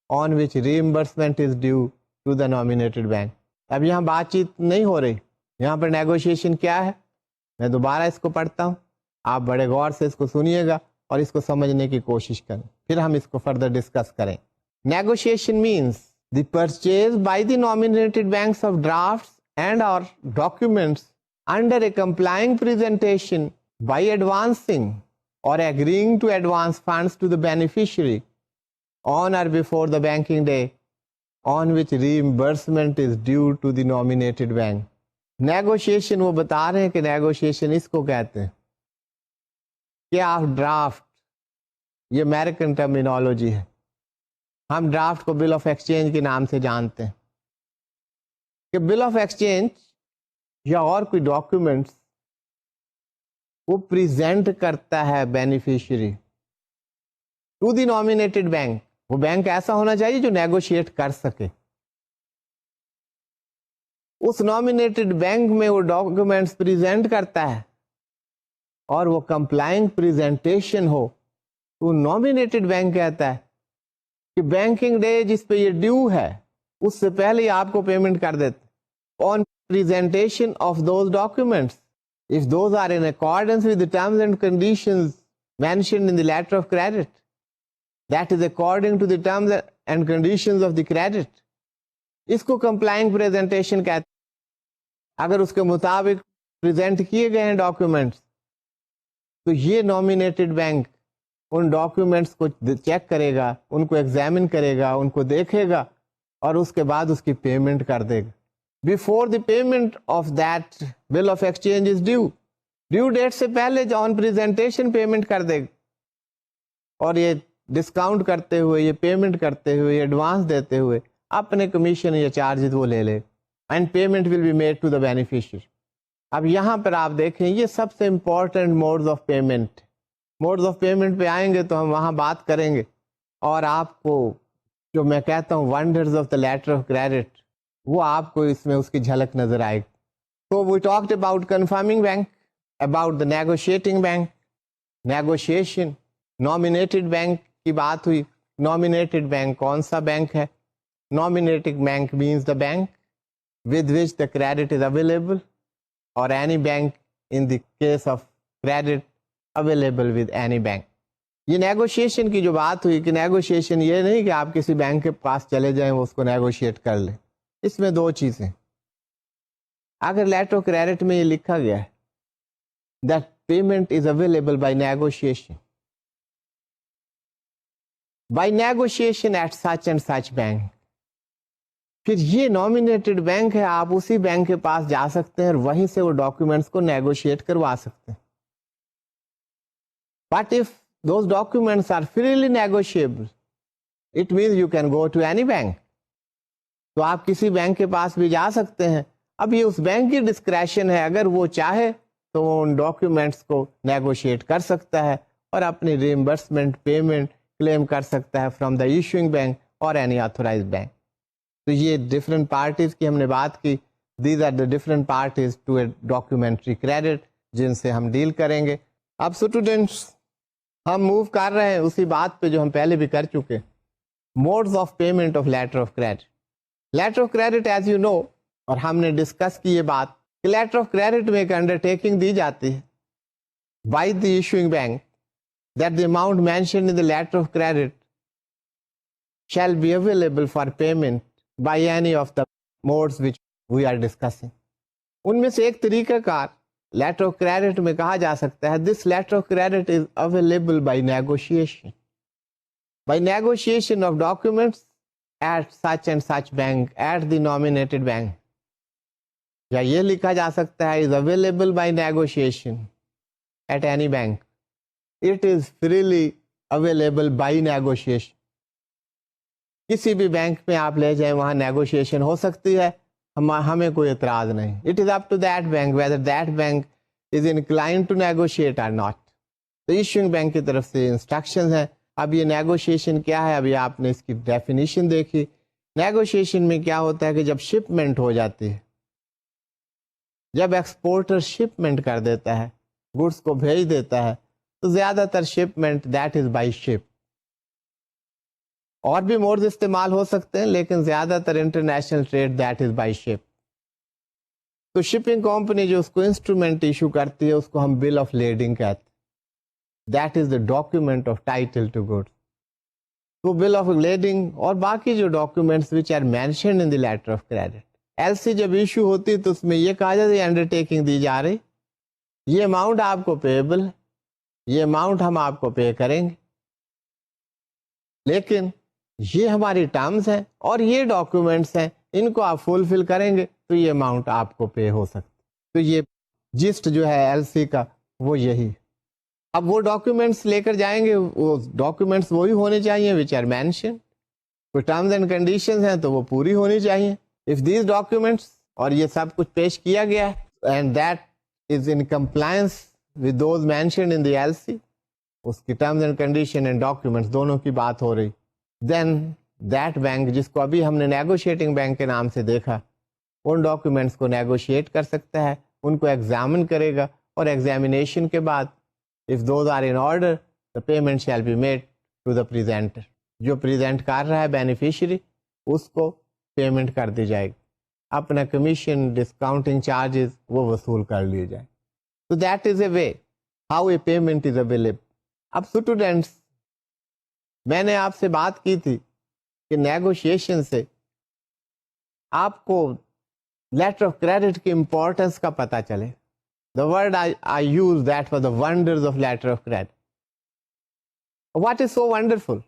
on which reimbursement is due to the nominated bank. اب یہاں بات چیت نہیں ہو رہی, یہاں پر negotiation کیا ہے؟ میں دوبارہ اس کو پڑھتا ہوں, آپ بڑے غور سے اس کو سنیے گا اور اس کو سمجھنے کی کوشش کریں, پھر ہم اس کو فردر ڈسکس کریں. Negotiation means the purchase by the nominated banks of drafts and or documents under a complying presentation by advancing or agreeing to advance funds to the beneficiary on or before the banking day on which reimbursement is due to the nominated bank. Negotiation وہ بتا رہے ہیں کہ negotiation اس کو کہتے ہیں کہ آپ ڈرافٹ, یہ امریکن ٹرمینالوجی ہے, ہم ڈرافٹ کو بل آف ایکسچینج کے نام سے جانتے ہیں کہ بل آف ایکسچینج یا اور کوئی ڈاکیومنٹس وہ پریزنٹ کرتا ہے beneficiary to the nominated bank. وہ بینک ایسا ہونا چاہیے جو نیگوشیٹ کر سکے. اس نامینیٹڈ بینک میں وہ ڈاکیومنٹس پریزنٹ کرتا ہے اور وہ کمپلائنگ پریزنٹیشن ہو تو نامینیٹڈ بینک کہتا ہے کہ بینکنگ ڈے جس پہ یہ ڈیو ہے اس سے پہلے ہی آپ کو پیمنٹ کر دیتے. On presentation of those documents if those are in accordance with the terms and conditions mentioned in the letter of credit, that is according to the terms and conditions of the credit, اس کو complying presentation کہتے ہیں. اگر اس کے مطابق present کیے گئے ہیں documents تو یہ نامینیٹڈ بینک ان ڈاکیومنٹس کو چیک کرے گا, ان کو ایگزامن کرے گا, ان کو دیکھے گا اور اس کے بعد اس کی پیمنٹ کر دے گا. Before the payment of that bill of exchange is due, due date سے پہلے آن پریزنٹیشن پیمنٹ کر دے گا. اور یہ ڈسکاؤنٹ کرتے ہوئے, یہ پیمنٹ کرتے ہوئے, یہ ایڈوانس دیتے ہوئے اپنے کمیشن یا چارجز وہ لے لے and payment will be made to the beneficiary. اب یہاں پر آپ دیکھیں یہ سب سے important modes of payment. Modes of payment پہ آئیں گے تو ہم وہاں بات کریں گے, اور آپ کو جو میں کہتا ہوں wonders of the letter of credit, وہ آپ کو اس میں اس کی جھلک نظر آئے گی. تو we talked about confirming bank, about the negotiating bank, negotiation, nominated bank کی بات ہوئی. نامینیٹڈ بینک کون سا بینک ہے؟ Nominated bank means the bank with which the credit is available, or any bank in the case of credit available with any bank. یہ negotiation کی جو بات ہوئی کہ نیگوشیشن یہ نہیں کہ آپ کسی بینک کے پاس چلے جائیں وہ اس کو نیگوشیٹ کر لیں. اس میں دو چیزیں, اگر لیٹر آف کریڈٹ میں یہ لکھا گیا ہے that payment is available by negotiation at such and such bank, پھر یہ نامینیٹڈ بینک ہے, آپ اسی بینک کے پاس جا سکتے ہیں اور وہیں سے وہ ڈاکیومنٹس کو نیگوشیٹ کروا سکتے ہیں. But if those documents are freely negotiable, it means you can go to any bank. تو آپ کسی بینک کے پاس بھی جا سکتے ہیں. اب یہ اس بینک کی ڈسکریشن ہے, اگر وہ چاہے تو وہ ان ڈاکیومنٹس کو نیگوشیٹ کر سکتا ہے اور اپنی ریمبرسمنٹ پیمنٹ کلیم کر سکتا ہے from the issuing bank or any authorise bank. تو یہ ڈفرینٹ پارٹیز کی ہم نے بات کی. These are the different parties to a documentary credit جن سے ہم ڈیل کریں گے. اب اسٹوڈینٹس ہم موو کر رہے ہیں اسی بات پہ جو ہم پہلے بھی کر چکے, modes of payment of letter of credit. Letter of credit as you know, اور ہم نے ڈسکس کی یہ بات کہ لیٹر آف کریڈٹ میں ایک انڈرٹیکنگ دی جاتی ہے by the issuing bank that the amount mentioned in the letter of credit shall be available for payment by any of the modes which we are discussing. ان میں سے ایک طریقہ کار letter of credit میں کہا جا سکتا ہے this letter of credit is available by negotiation, by negotiation of documents at such and such bank at the nominated bank. یا یہ لکھا جا سکتا ہے is available by negotiation at any bank, it is freely available by negotiation. کسی بھی bank میں آپ لے جائیں وہاں نیگوشیشن ہو سکتی ہے, ہمیں کوئی اعتراض نہیں. It is up to that bank whether that bank is inclined to negotiate or not. تو ایشوئنگ بینک کی طرف سے انسٹرکشنز ہیں. اب یہ نیگوشیشن کیا ہے, ابھی آپ نے اس کی ڈیفینیشن دیکھی. نیگوشیشن میں کیا ہوتا ہے کہ جب شپمنٹ ہو جاتی ہے, جب ایکسپورٹر شپمنٹ کر دیتا ہے, گڈس کو بھیج دیتا ہے, تو زیادہ تر شپمنٹ دیٹ از بائی شپ. اور بھی موڈز استعمال ہو سکتے ہیں لیکن زیادہ تر international trade that is by ship. تو شپنگ کمپنی جو اس کو انسٹرومنٹ ایشو کرتی ہے اس کو ہم بل آف لیڈنگ کہتے ہیں. That is the document of title to good. تو بل آف لیڈنگ اور باقی جو documents which are mentioned in the letter of credit. L C جب ایشو ہوتی تو اس میں یہ کہا جاتا ہے انڈرٹیکنگ دی جا رہی, یہ اماؤنٹ آپ کو پیبل ہے, یہ اماؤنٹ ہم آپ کو پے کریں گے, لیکن یہ ہماری ٹرمز ہیں اور یہ ڈاکیومنٹس ہیں, ان کو آپ فلفل کریں گے تو یہ اماؤنٹ آپ کو پے ہو سکتا. تو یہ جسٹ جو ہے ایل سی کا وہ یہی. اب وہ ڈاکیومنٹس لے کر جائیں گے, وہ ڈاکیومنٹس وہی ہونے چاہیے وچ آر مینشن. کوئی ٹرمز اینڈ کنڈیشنز ہیں تو وہ پوری ہونی چاہیے. اف دیز ڈاکیومنٹس اور یہ سب کچھ پیش کیا گیا ہے and that is in compliance with those mentioned in the L C, اس کی terms and condition and documents دونوں کی بات ہو رہی, دین دیٹ بینک جس کو ابھی ہم نے نیگوشیٹنگ بینک کے نام سے دیکھا, ان ڈاکیومنٹس کو نیگوشیٹ کر سکتا ہے, ان کو ایگزامن کرے گا, اور ایگزامینیشن کے بعد if those are in order the payment shall be made to the presenter. جو پریزنٹ کر رہا ہے بینیفیشری اس کو پیمنٹ کر دی جائے گی, اپنا کمیشن ڈسکاؤنٹنگ چارجز وہ وصول کر لیے جائے. تو that is a way how a payment is available. اب اسٹوڈینٹس میں نے آپ سے بات کی تھی کہ نیگوشیشن سے آپ کو لیٹر آف کریڈٹ کی امپورٹنس کا پتہ چلے. The word I use that for the wonders of letter of credit. What is so wonderful?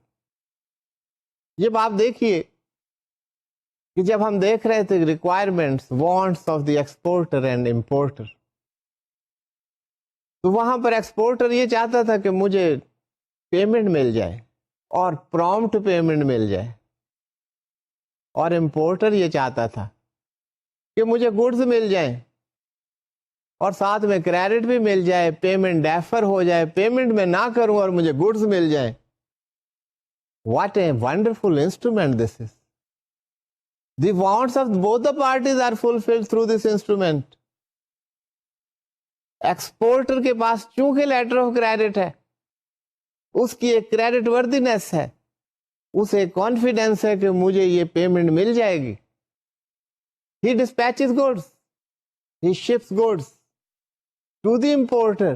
یہ آپ دیکھیے کہ جب ہم دیکھ رہے تھے requirements, wants of the exporter and importer, تو وہاں پر ایکسپورٹر یہ چاہتا تھا کہ مجھے پیمنٹ مل جائے اور پرومپٹ پیمنٹ مل جائے. اور امپورٹر یہ چاہتا تھا کہ مجھے گڈز مل جائیں اور ساتھ میں کریڈٹ بھی مل جائے, پیمنٹ ڈیفر ہو جائے, پیمنٹ میں نہ کروں اور مجھے گڈز مل جائیں. What a wonderful instrument this is. The wants of both the parties are fulfilled through this instrument. Exporter کے پاس چونکہ لیٹر آف کریڈٹ ہے, اس کی ایک کریڈٹ وردینس ہے, اسے کانفیڈینس ہے کہ مجھے یہ پیمنٹ مل جائے گی. He dispatches goods, he ships goods to the importer,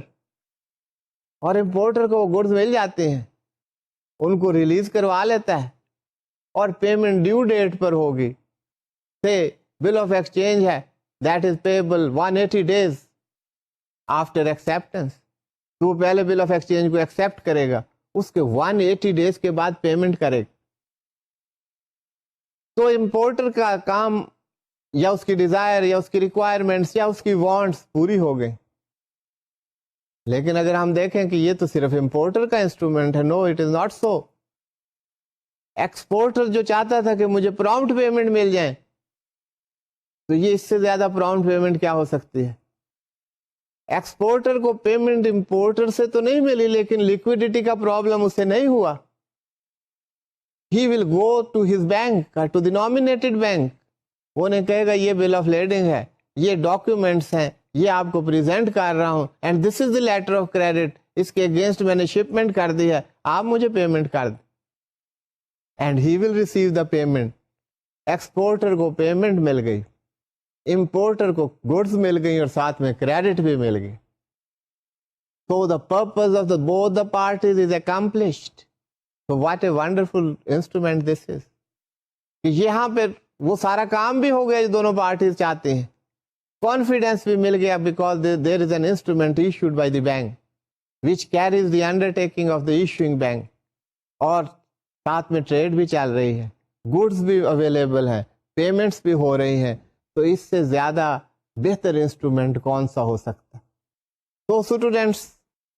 اور امپورٹر کو وہ گڈز مل جاتے ہیں, ان کو ریلیز کروا لیتا ہے اور پیمنٹ ڈیو ڈیٹ پر ہوگی. بل آف ایکسچینج ہے that is payable 180 days after acceptance, تو وہ پہلے بل آف ایکسچینج کو ایکسپٹ کرے گا, اس کے 180 days کے بعد پیمنٹ کرے گا. تو امپورٹر کا کام یا اس کی ڈیزائر یا اس کی ریکوائرمنٹس یا اس کی وانٹس پوری ہو گئی. لیکن اگر ہم دیکھیں کہ یہ تو صرف امپورٹر کا انسٹرومنٹ ہے, no it is not so. Exporter جو چاہتا تھا کہ مجھے پرامپٹ پیمنٹ مل جائے, تو یہ اس سے زیادہ پرامپٹ پیمنٹ کیا ہو سکتی ہے. ایکسپورٹر کو پیمنٹ امپورٹر سے تو نہیں ملی, لیکن لیکوڈیٹی کا پرابلم اسے نہیں ہوا. He will go to his bank, to the nominated bank, وہ نے کہے گا یہ بل آف لیڈنگ ہے, یہ ڈاکیومینٹس ہیں, یہ آپ کو پریزنٹ کر رہا ہوں, and this is the letter of credit, اس کے اگینسٹ میں نے شپمنٹ کر دی ہے, آپ مجھے پیمنٹ کر دیں. And he will receive the payment. Exporter کو پیمنٹ مل گئی, امپورٹر کو گڈز مل گئی اور ساتھ میں کریڈٹ بھی مل گئی. So the purpose of both the parties is accomplished. So what a wonderful instrument this is. کہ یہاں پہ وہ سارا کام بھی ہو گیا جو دونوں پارٹیز چاہتے ہیں, کانفیڈینس بھی مل گیا, because there is an instrument issued by the bank which carries the undertaking of the issuing bank, اور ساتھ میں ٹریڈ بھی چل رہی ہے, گڈز بھی اویلیبل ہیں, پیمنٹس بھی ہو رہی ہیں. تو اس سے زیادہ بہتر انسٹرومنٹ کون سا ہو سکتا. تو اسٹوڈینٹس,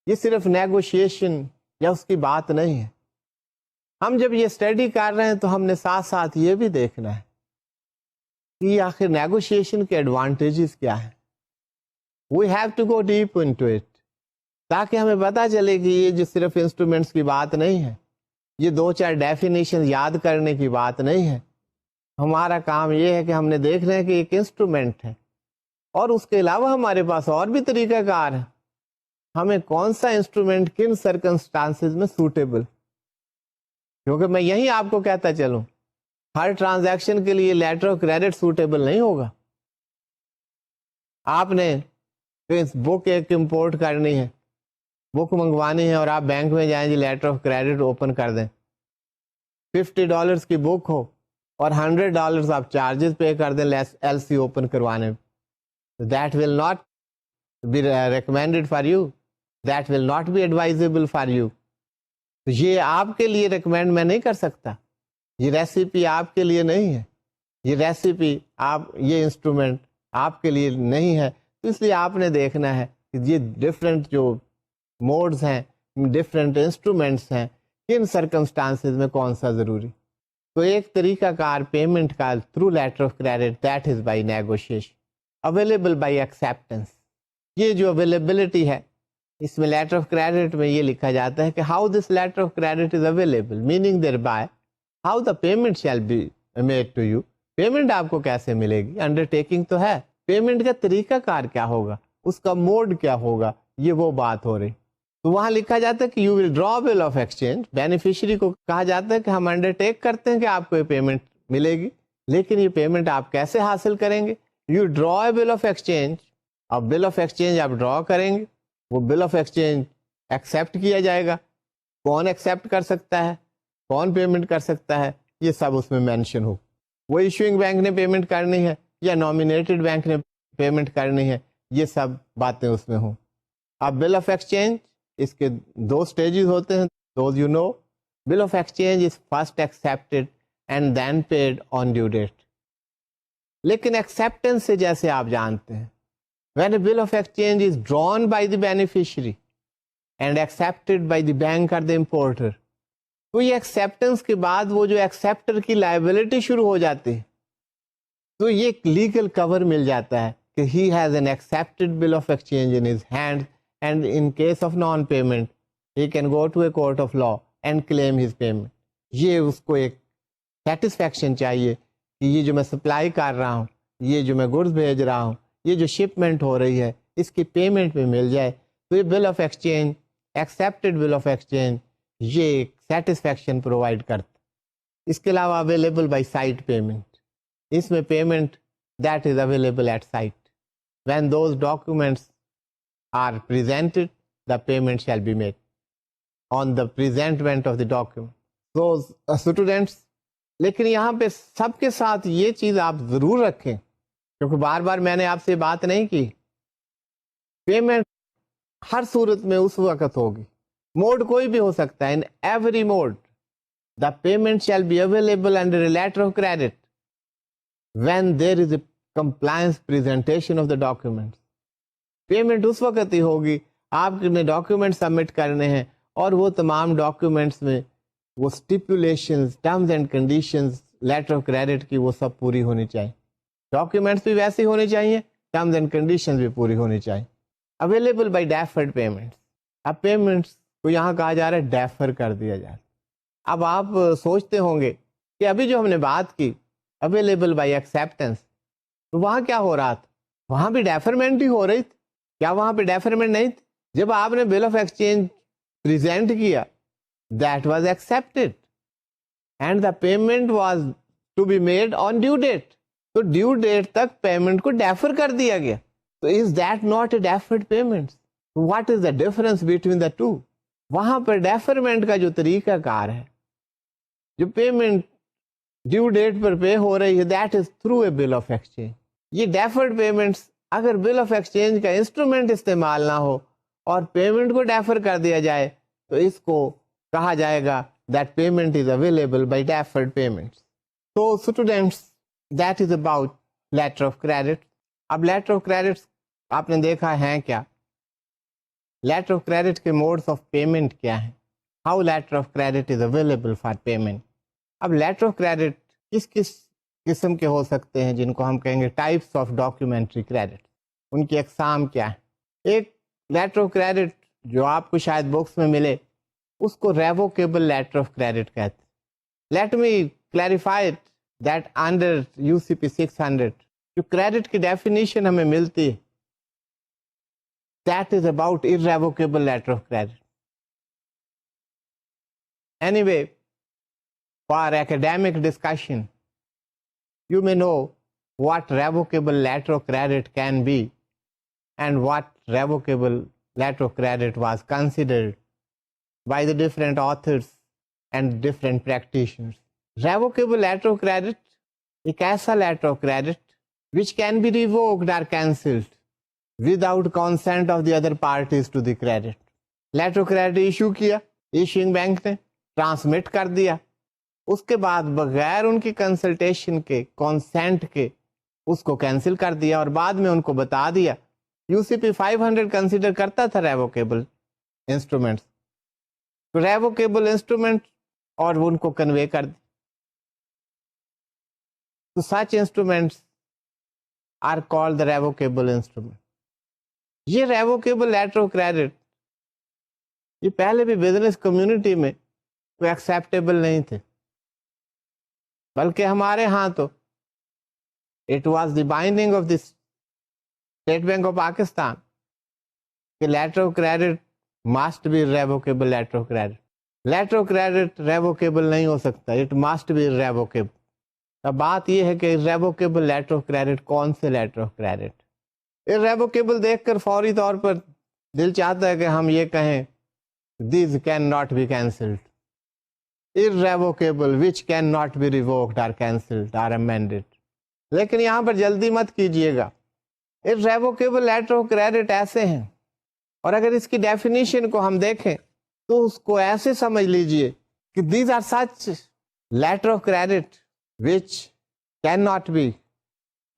یہ صرف نیگوشیشن یا اس کی بات نہیں ہے. ہم جب یہ اسٹڈی کر رہے ہیں تو ہم نے ساتھ ساتھ یہ بھی دیکھنا ہے کہ آخر نیگوشیشن کے ایڈوانٹیجز کیا ہیں. We have to go deep into it, تاکہ ہمیں پتہ چلے کہ یہ جو صرف انسٹرومنٹس کی بات نہیں ہے, یہ 2-4 ڈیفینیشن یاد کرنے کی بات نہیں ہے. ہمارا کام یہ ہے کہ ہم نے دیکھنا ہے کہ ایک انسٹرومنٹ ہے, اور اس کے علاوہ ہمارے پاس اور بھی طریقہ کار ہے. ہمیں کون سا انسٹرومنٹ کن سرکمسٹانسز میں سوٹیبل, کیونکہ میں یہی آپ کو کہتا چلوں, ہر ٹرانزیکشن کے لیے لیٹر آف کریڈٹ سوٹیبل نہیں ہوگا. آپ نے بک ایک امپورٹ کرنی ہے, بک منگوانی ہے, اور آپ بینک میں جائیں جی لیٹر آف کریڈٹ اوپن کر دیں, $50 کی بک ہو اور $100 آپ چارجز پے کر دیں ایل سی اوپن کروانے میں. That will not be recommended for you, that will not be advisable for you. تو یہ آپ کے لیے ریکمینڈ میں نہیں کر سکتا, یہ ریسیپی آپ کے لیے نہیں ہے, یہ ریسیپی یہ انسٹرومنٹ آپ کے لیے نہیں ہے. تو اس لیے آپ نے دیکھنا ہے کہ یہ ڈفرینٹ جو موڈز ہیں, ڈفرینٹ انسٹرومنٹس ہیں, کن سرکمسٹانسز میں کون سا ضروری. تو ایک طریقہ کار پیمنٹ کا through letter of credit, that is by negotiation, available by acceptance. یہ جو اویلیبلٹی ہے اس میں لیٹر آف کریڈٹ میں یہ لکھا جاتا ہے کہ how this letter of credit is available, meaning there by how the payment shall be made to you. Payment آپ کو کیسے ملے گی, انڈر ٹیکنگ تو ہے, پیمنٹ کا طریقہ کار کیا ہوگا, اس کا موڈ کیا ہوگا, یہ وہ بات ہو رہی. تو وہاں لکھا جاتا ہے کہ you will draw bill of exchange. Beneficiary کو کہا جاتا ہے کہ ہم انڈر ٹیک کرتے ہیں کہ آپ کو یہ پیمنٹ ملے گی, لیکن یہ پیمنٹ آپ کیسے حاصل کریں گے. You draw a bill of exchange, اب بل آف ایکسچینج آپ ڈرا کریں گے, وہ بل آف ایکسچینج ایکسیپٹ کیا جائے گا. کون ایکسیپٹ کر سکتا ہے, کون پیمنٹ کر سکتا ہے, یہ سب اس میں مینشن ہو. وہ ایشوئنگ بینک نے پیمنٹ کرنی ہے یا نامینیٹڈ بینک نے پیمنٹ کرنی ہے, یہ سب باتیں اس میں ہوں. اب بل آف ایکسچینج, اس کے 2 سٹیجز ہوتے ہیں, those you know. Bill of exchange is first accepted and then paid on due date. لیکن ایکسیپٹنس سے جیسے آپ جانتے ہیں, when a bill of exchange is drawn by the beneficiary and accepted by the bank or the importer, تو یہ acceptance کے بعد وہ جو ایکسیپٹر کی لائبلٹی شروع ہو جاتی ہے, تو یہ ایک لیگل کور مل جاتا ہے کہ he has an accepted bill of exchange in his hand and in case of non payment he can go to a court of law and claim his payment. یہ اس کو ایک سیٹسفیکشن چاہیے کہ یہ جو میں سپلائی کر رہا ہوں, یہ جو میں گڈس بھیج رہا ہوں, یہ جو شپمنٹ ہو رہی ہے, اس کی پیمنٹ میں مل جائے. تو یہ bill of exchange, accepted bill of exchange, یہ ایک سیٹسفیکشن پرووائڈ کرتا. اس کے علاوہ اویلیبل بائی سائٹ پیمنٹ, اس میں payment that is available at sight. When those documents are presented the payment shall be made on the presentment of the document. So students, لیکن یہاں پہ سب کے ساتھ یہ چیز آپ ضرور رکھیں, کیونکہ بار بار میں نے آپ سے بات نہیں کی, پیمنٹ ہر صورت میں اس وقت ہوگی, موڈ کوئی بھی ہو سکتا ہے. In every mode the payment shall be available under a letter of credit when there is a compliance presentation of the documents. Payment اس وقت ہی ہوگی آپ نے ڈاکیومنٹ سبمٹ کرنے ہیں اور وہ تمام ڈاکیومنٹس میں وہ stipulations, terms and conditions letter of credit کی وہ سب پوری ہونی چاہیے. ڈاکیومنٹس بھی ویسے ہونی چاہیے, ٹرمز اینڈ کنڈیشنز بھی پوری ہونی چاہیے. اویلیبل بائی ڈیفرڈ پیمنٹس, اب پیمنٹس کو یہاں کہا جا رہا ہے ڈیفر کر دیا جائے. اب آپ سوچتے ہوں گے کہ ابھی جو ہم نے بات کی اویلیبل بائی ایکسیپٹنس, تو وہاں کیا ہو رہا تھا؟ وہاں بھی ڈیفرمنٹ ہی ہو رہی تھی. کیا وہاں پہ ڈیفرمنٹ نہیں تھی؟ جب آپ نے بل آف ایکسچینج پریزنٹ کیا, that was accepted and the payment was to be made on due date. تو ڈیو ڈیٹ تک پیمنٹ کو ڈیفر کر دیا گیا. تو is that not a deferred payment? What is the difference between the two? وہاں پر ڈیفرمنٹ کا جو طریقہ کار ہے, جو پیمنٹ ڈیو ڈیٹ پر پے ہو رہی ہے, that is through a bill of exchange. یہ ڈیفرڈ پیمنٹس اگر بل آف ایکسچینج کا انسٹرومنٹ استعمال نہ ہو اور پیمنٹ کو ڈیفر کر دیا جائے, تو اس کو کہا جائے گا that payment is available by deferred payments. تو students, that is about letter of credit. اب لیٹر آف کریڈٹ آپ نے دیکھا ہے کیا, لیٹر آف کریڈٹ کے موڈس آف پیمنٹ کیا ہیں, how letter of credit is available for payment. اب لیٹر آف کریڈٹ کس کس قسم کے ہو سکتے ہیں, جن کو ہم کہیں گے ٹائپس آف ڈاکیومنٹری کریڈٹ, ان کی اقسام کیا ہے. ایک لیٹر آف کریڈٹ جو آپ کو شاید بکس میں ملے, اس کو ریووکیبل لیٹر آف کریڈٹ کہتے ہیں. Let me clarify that under UCP 600 جو کریڈٹ کی ڈیفینیشن ہمیں ملتی ہے, that is about irrevocable letter of credit. Anyway, for academic discussion, you may know what revocable letter of credit can be and what revocable letter of credit was considered by the different authors and different practitioners. Revocable letter of credit ایک ایسا letter of credit which can be revoked or cancelled without consent of the other parties to the credit. Letter of credit issue کیا issuing bank نے, transmit کر دیا, اس کے بعد بغیر ان کی کنسلٹیشن کے, کانسینٹ کے, اس کو کینسل کر دیا اور بعد میں ان کو بتا دیا. UCP 500 کنسیڈر کرتا تھا ریووکیبل انسٹرومنٹس, تو ریووکیبل انسٹرومنٹ اور ان کو کنوے کر دیا. تو such instruments are called the revocable instrument. یہ ریووکیبل لیٹر آف کریڈٹ یہ پہلے بھی بزنس کمیونٹی میں کوئی ایکسیپٹیبل نہیں تھے, بلکہ ہمارے ہاں تو it was the binding of the State Bank of Pakistan کہ letter of credit must be revocable letter of credit. Letter of credit revocable نہیں ہو سکتا, اٹ مسٹ بی ریووکیبل. اب بات یہ ہے کہ ریووکیبل لیٹر آف کریڈٹ کون سے لیٹر آف کریڈٹ؟ ریووکیبل دیکھ کر فوری طور پر دل چاہتا ہے کہ ہم یہ کہیں these can not be cancelled. irrevocable which cannot be revoked or cancelled or amended. لیکن یہاں پر جلدی مت کیجئے گا, irrevocable letter of credit ایسے ہیں, اور اگر اس کی ڈیفینیشن کو ہم دیکھیں تو اس کو ایسے سمجھ لیجئے کہ these are such letter of credit which cannot be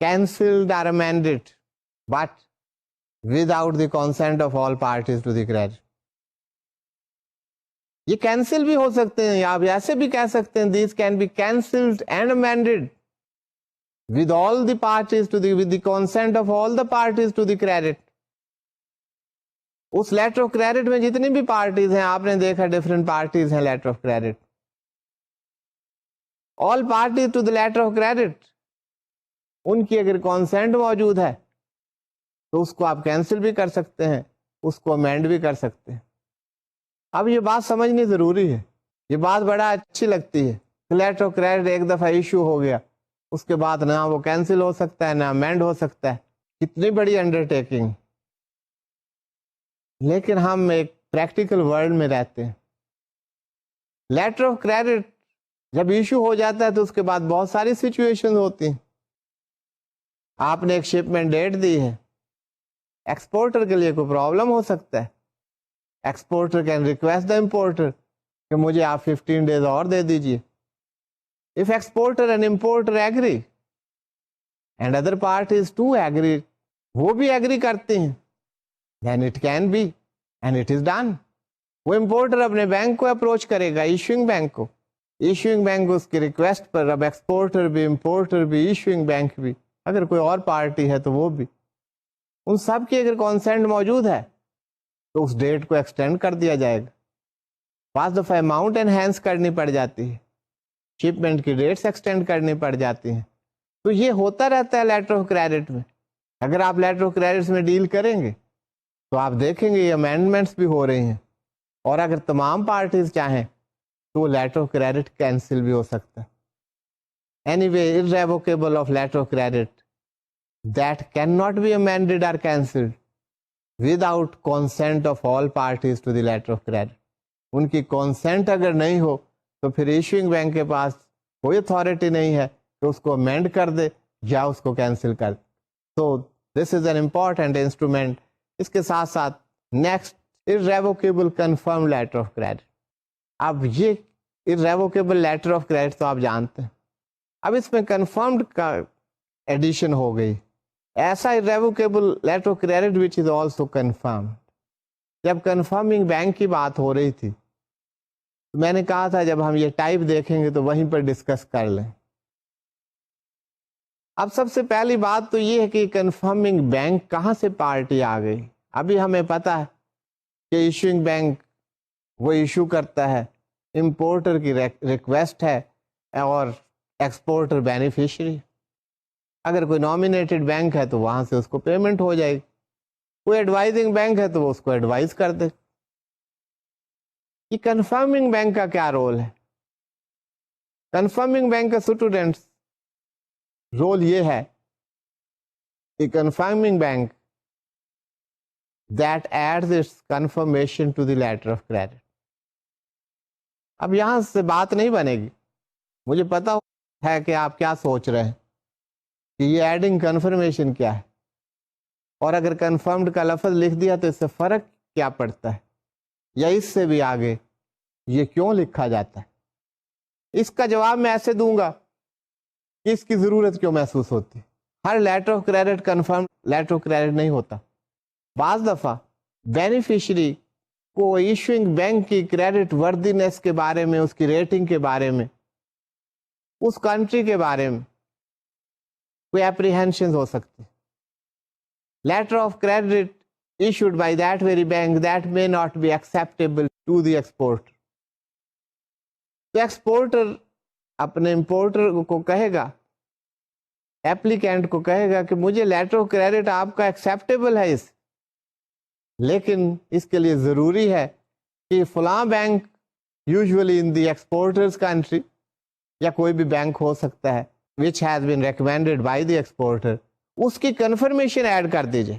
cancelled or amended but without the consent of all parties to the credit. یہ کینسل بھی ہو سکتے ہیں, آپ ایسے بھی کہہ سکتے ہیں these can be cancelled and amended with all the parties with the consent of all the parties to the credit. اس لیٹر آف کریڈٹ میں جتنی بھی پارٹیز ہیں, آپ نے دیکھا ڈفرینٹ پارٹیز ہیں letter of credit, all parties to the letter of credit, ان کی اگر کانسینٹ موجود ہے تو اس کو آپ کینسل بھی کر سکتے ہیں, اس کو امینڈ بھی کر سکتے ہیں. اب یہ بات سمجھنی ضروری ہے, یہ بات بڑا اچھی لگتی ہے. لیٹر آف کریڈٹ ایک دفعہ ایشو ہو گیا, اس کے بعد نہ وہ کینسل ہو سکتا ہے نہ امینڈ ہو سکتا ہے. کتنی بڑی انڈر ٹیکنگ. لیکن ہم ایک پریکٹیکل ورلڈ میں رہتے ہیں. لیٹر آف کریڈٹ جب ایشو ہو جاتا ہے تو اس کے بعد بہت ساری سچویشن ہوتی ہیں. آپ نے ایک شپمنٹ ڈیٹ دی ہے, ایکسپورٹر کے لیے کوئی پرابلم ہو سکتا ہے. Exporter can request the importer کہ مجھے آپ 15 days اور دے دیجیے. If exporter and importer agree and other parties too agree, وہ بھی agree کرتے ہیں, then it can be and it is done. وہ امپورٹر اپنے بینک کو اپروچ کرے گا, ایشوئنگ بینک کو, ایشوئنگ بینک اس کی ریکویسٹ پر اب ایکسپورٹر بھی, امپورٹر بھی, ایشوئنگ بینک بھی, اگر کوئی اور پارٹی ہے تو وہ بھی, ان سب کی اگر کانسینٹ موجود ہے تو اس ڈیٹ کو ایکسٹینڈ کر دیا جائے گا. بعض دفعہ اماؤنٹ انہینس کرنی پڑ جاتی ہے, شپمنٹ کی ڈیٹس ایکسٹینڈ کرنی پڑ جاتی ہیں. تو یہ ہوتا رہتا ہے لیٹر آف کریڈٹ میں. اگر آپ لیٹر آف کریڈٹ میں ڈیل کریں گے تو آپ دیکھیں گے یہ امینڈمنٹس بھی ہو رہی ہیں, اور اگر تمام پارٹیز چاہیں تو لیٹر آف کریڈٹ کینسل بھی ہو سکتا ہے. Any way irrevocable of letter of credit that cannot be amended or cancelled without consent of all parties to the letter of credit. ان کی کانسینٹ اگر نہیں ہو تو پھر ایشوئنگ بینک کے پاس کوئی اتھارٹی نہیں ہے کہ اس کو امینڈ کر دے یا اس کو کینسل کر دے. تو this is an important instrument. اس کے ساتھ ساتھ next irrevocable confirmed letter of credit. اب یہ irrevocable letter of credit تو آپ جانتے ہیں, اب اس میں کنفرمڈ کا ایڈیشن ہو گئی, ایسا irrevocable letter of credit which is also confirmed. جب کنفرمنگ بینک کی بات ہو رہی تھی میں نے کہا تھا جب ہم یہ ٹائپ دیکھیں گے تو وہیں پر ڈسکس کر لیں. اب سب سے پہلی بات تو یہ ہے کہ کنفرمنگ بینک کہاں سے پارٹی آ گئی. ابھی ہمیں پتا ہے کہ ایشوئنگ بینک وہ ایشو کرتا ہے, امپورٹر کی ریکویسٹ ہے اور ایکسپورٹر بینیفیشری. اگر کوئی نامینیٹڈ بینک ہے تو وہاں سے اس کو پیمنٹ ہو جائے گی, کوئی ایڈوائزنگ بینک ہے تو وہ اس کو ایڈوائز کر دے. یہ کنفرمنگ بینک کا کیا رول ہے؟ کنفرمنگ بینک کا اسٹوڈنٹس رول یہ ہے کہ confirming bank that adds its confirmation to the letter of credit. اب یہاں سے بات نہیں بنے گی, مجھے پتا ہے کہ آپ کیا سوچ رہے ہیں کہ یہ ایڈنگ کنفرمیشن کیا ہے, اور اگر کنفرمڈ کا لفظ لکھ دیا تو اس سے فرق کیا پڑتا ہے, یا اس سے بھی آگے یہ کیوں لکھا جاتا ہے. اس کا جواب میں ایسے دوں گا کہ اس کی ضرورت کیوں محسوس ہوتی. ہر letter of credit confirm letter of credit نہیں ہوتا. بعض دفعہ بینیفیشری کو ایشوئنگ بینک کی کریڈٹ وردینس کے بارے میں, اس کی ریٹنگ کے بارے میں, اس کنٹری کے بارے میں کوئی اپریہینشن ہو سکتی. Letter of credit issued by that very bank that may not be acceptable to the exporter. تو ایکسپورٹر اپنے امپورٹر کو کہے گا, ایپلیکینٹ کو کہے گا کہ مجھے لیٹر آف کریڈٹ آپ کا ایکسیپٹیبل ہے لیکن اس کے لیے ضروری ہے کہ فلاں بینک یوزلی ان دی ایکسپورٹرز کنٹری, یا کوئی بھی بینک ہو سکتا ہے which has been recommended by the exporter, اس کی کنفرمیشن ایڈ کر دیجیے.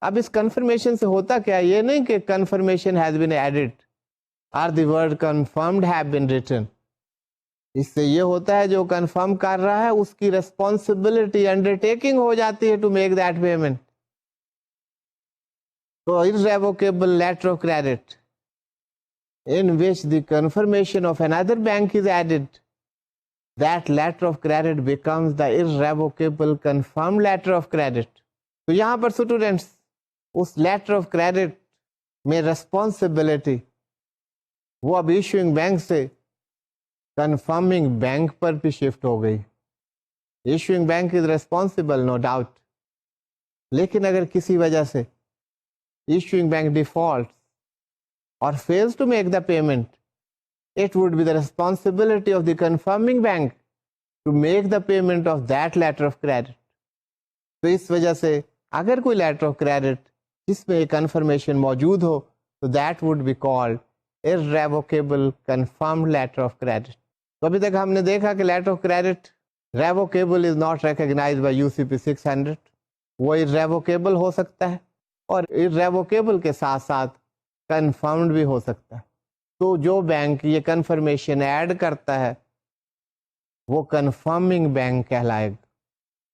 اب اس کنفرمیشن سے ہوتا کیا, یہ نہیں کہ confirmation has been added or the word confirmed have been written. اس سے یہ ہوتا ہے جو کنفرم کر رہا ہے اس کی ریسپانسبلٹی انڈرٹیکنگ ہو جاتی ہے ٹو میک دیٹ پیمنٹ. تو irrevocable letter of credit in which the confirmation of another bank is added, that letter of credit becomes the irrevocable confirmed letter of credit. تو یہاں پر اسٹوڈینٹس اس letter of credit میں responsibility وہ اب issuing bank سے confirming bank پر بھی شفٹ ہو گئی. Issuing bank is responsible no doubt, لیکن اگر کسی وجہ سے issuing bank defaults or fails to make the payment, it would be the responsibility of the confirming bank to make the payment of that letter of credit. تو اس وجہ سے اگر کوئی لیٹر آف کریڈٹ جس میں یہ کنفرمیشن موجود ہو تو that would be called irrevocable confirmed letter of credit. تو ابھی تک ہم نے دیکھا کہ letter of credit revocable is not recognised by UCP 600. وہ irrevocable ہو سکتا ہے اور irrevocable کے ساتھ ساتھ کنفرمڈ بھی ہو سکتا ہے. تو جو بینک یہ کنفرمیشن ایڈ کرتا ہے وہ کنفرمنگ بینک کہلائے گا.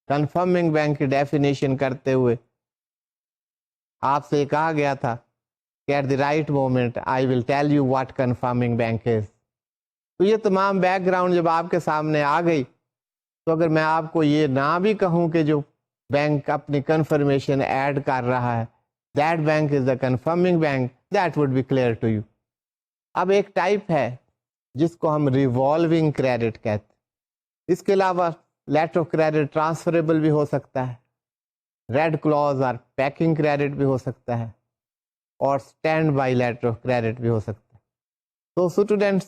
کنفرمنگ بینک کی ڈیفینیشن کرتے ہوئے آپ سے یہ کہا گیا تھا کہ at the right moment I will tell you what confirming bank is. تو یہ تمام بیک گراؤنڈ جب آپ کے سامنے آ گئی تو اگر میں آپ کو یہ نہ بھی کہوں کہ جو بینک اپنی کنفرمیشن ایڈ کر رہا ہے that bank is the confirming bank, that would be clear to you. اب ایک ٹائپ ہے جس کو ہم ریوالونگ کریڈٹ کہتے ہیں. اس کے علاوہ لیٹر آف کریڈٹ ٹرانسفریبل بھی ہو سکتا ہے, ریڈ کلوز اور پیکنگ کریڈٹ بھی ہو سکتا ہے, اور standby letter of credit بھی ہو سکتا ہے. تو students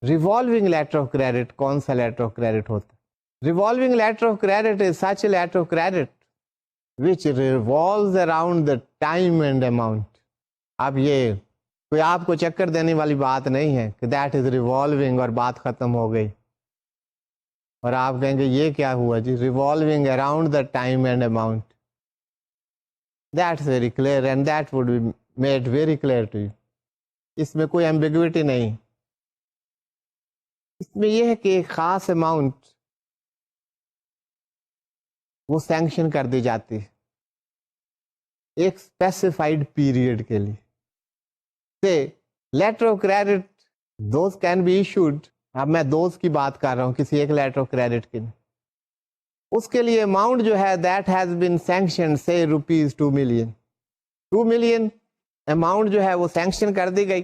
revolving letter of credit کون سا لیٹر آف کریڈٹ ہوتا ہے؟ Revolving letter of credit is such a letter of credit which revolves around the time and amount. اب یہ کوئی آپ کو چکر دینے والی بات نہیں ہے کہ that is revolving اور بات ختم ہو گئی اور آپ کہیں گے یہ کیا ہوا جی, revolving around the time and amount. That's very clear and that would be made very clear to you. اس میں کوئی ambiguity نہیں. اس میں یہ ہے کہ ایک خاص اماؤنٹ وہ سینکشن کر دی جاتی ہے ایک اسپیسیفائڈ پیریڈ کے لیے. سے letter of credit those can be issued, اب میں دوز کی بات کر رہا ہوں کسی ایک لیٹر آف کریڈٹ کی, اس کے لیے اماؤنٹ جو ہے دیٹ ہیز بین سینکشن سے ₹2 ملین. 2 ملین اماؤنٹ جو ہے وہ سینکشن کر دی گئی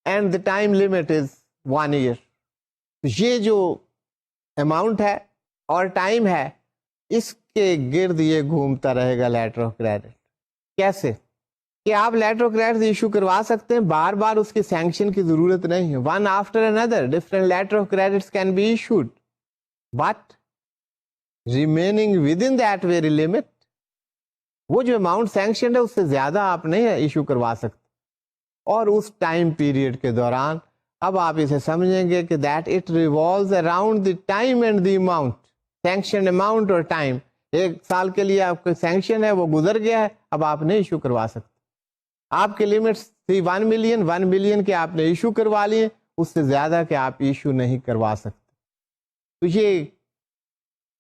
and the time limit is 1 year. یہ جو اماؤنٹ ہے اور ٹائم ہے اس کے گرد یہ گھومتا رہے گا لیٹر آف کریڈٹ. کیسے کہ آپ لیٹر آف کریڈٹ ایشو کروا سکتے ہیں, بار بار اس کی سینکشن کی ضرورت نہیں ہے. One after another different letter of credits can be issued but remaining within that very limit. وہ جو اماؤنٹ سینکشن ہے اس سے زیادہ آپ نہیں ایشو کروا سکتے, اور اس ٹائم پیریڈ کے دوران اب آپ اسے سمجھیں گے کہ that it revolves around the time and the amount. Sanction amount اور ٹائم, 1 سال کے لیے آپ کا سینکشن ہے وہ گزر گیا ہے, اب آپ نہیں ایشو کروا سکتے. آپ کے لمٹس تھی 1 ملین کے آپ نے ایشو کروا لیے, اس سے زیادہ کہ آپ ایشو نہیں کروا سکتے. تو یہ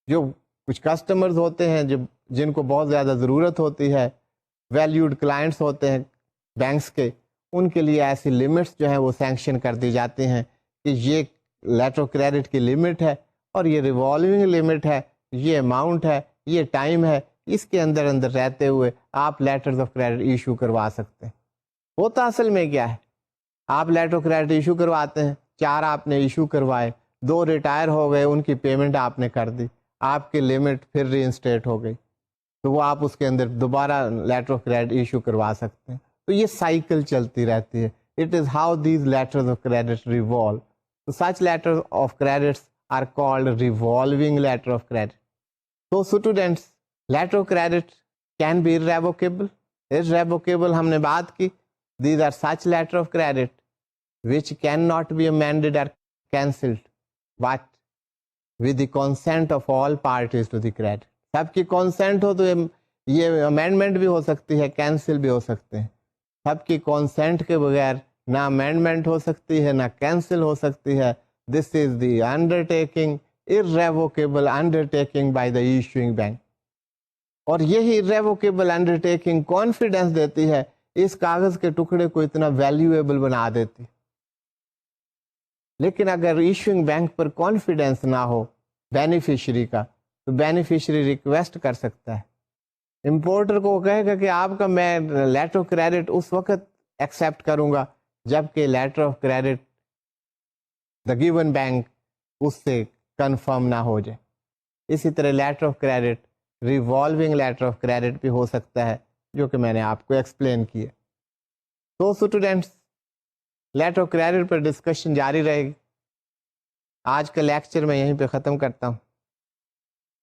جو کچھ کسٹمرز ہوتے ہیں جن کو بہت زیادہ ضرورت ہوتی ہے, ویلیوڈ کلائنٹس ہوتے ہیں بینکس کے, ان کے لیے ایسی لمٹس جو ہیں وہ سینکشن کر دی جاتی ہیں کہ یہ لیٹر آف کریڈٹ کی لمٹ ہے اور یہ ریوالونگ لمٹ ہے, یہ اماؤنٹ ہے, یہ ٹائم ہے, اس کے اندر رہتے ہوئے آپ لیٹرز آف کریڈٹ ایشو کروا سکتے ہیں. ہوتا اصل میں کیا ہے, آپ لیٹر آف کریڈٹ ایشو کرواتے ہیں, 4 آپ نے ایشو کروائے, 2 ریٹائر ہو گئے, ان کی پیمنٹ آپ نے کر دی, آپ کی لمٹ پھر ری انسٹیٹ ہو گئی, تو وہ آپ اس کے اندر دوبارہ لیٹر آف کریڈٹ ایشو کروا سکتے ہیں. تو یہ سائیکل چلتی رہتی ہے. It is how these letters of credit revolve. تو such letter of credits are called revolving letter of credit. So students, letter of credit can be irrevocable. Irrevocable ہم نے بات کی. These are such letter of credit which cannot be amended or cancelled but with the consent of all parties to the credit. سب کی consent ہو تو یہ amendment بھی ہو سکتی ہے, cancel بھی ہو سکتے ہیں. سب کی consent کے بغیر نہ amendment ہو سکتی ہے نہ cancel ہو سکتی ہے. This is the undertaking, irrevocable undertaking by the issuing bank. اور یہی irrevocable undertaking confidence دیتی ہے, اس کاغذ کے ٹکڑے کو اتنا valuable بنا دیتی. لیکن اگر ایشوئنگ بینک پر کانفیڈینس نہ ہو بینیفیشری کا, تو بینیفیشری ریکویسٹ کر سکتا ہے, امپورٹر کو کہے گا کہ آپ کا میں لیٹر آف کریڈٹ اس وقت ایکسیپٹ کروں گا جبکہ letter of credit the given bank اس سے کنفرم نہ ہو جائے. اسی طرح letter of credit revolving letter of credit بھی ہو سکتا ہے، جو کہ میں نے آپ کو ایکسپلین کیا. تو اسٹوڈینٹس، لیٹر آف کریڈٹ پر ڈسکشن جاری رہے گی. آج کا لیکچر میں یہیں پہ ختم کرتا ہوں.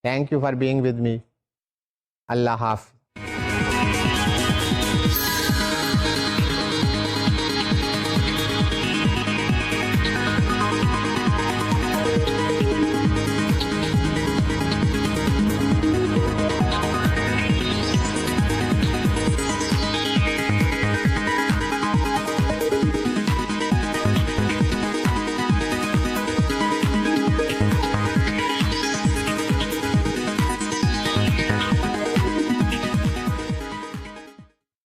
Thank you for being with me. اللہ حافظ.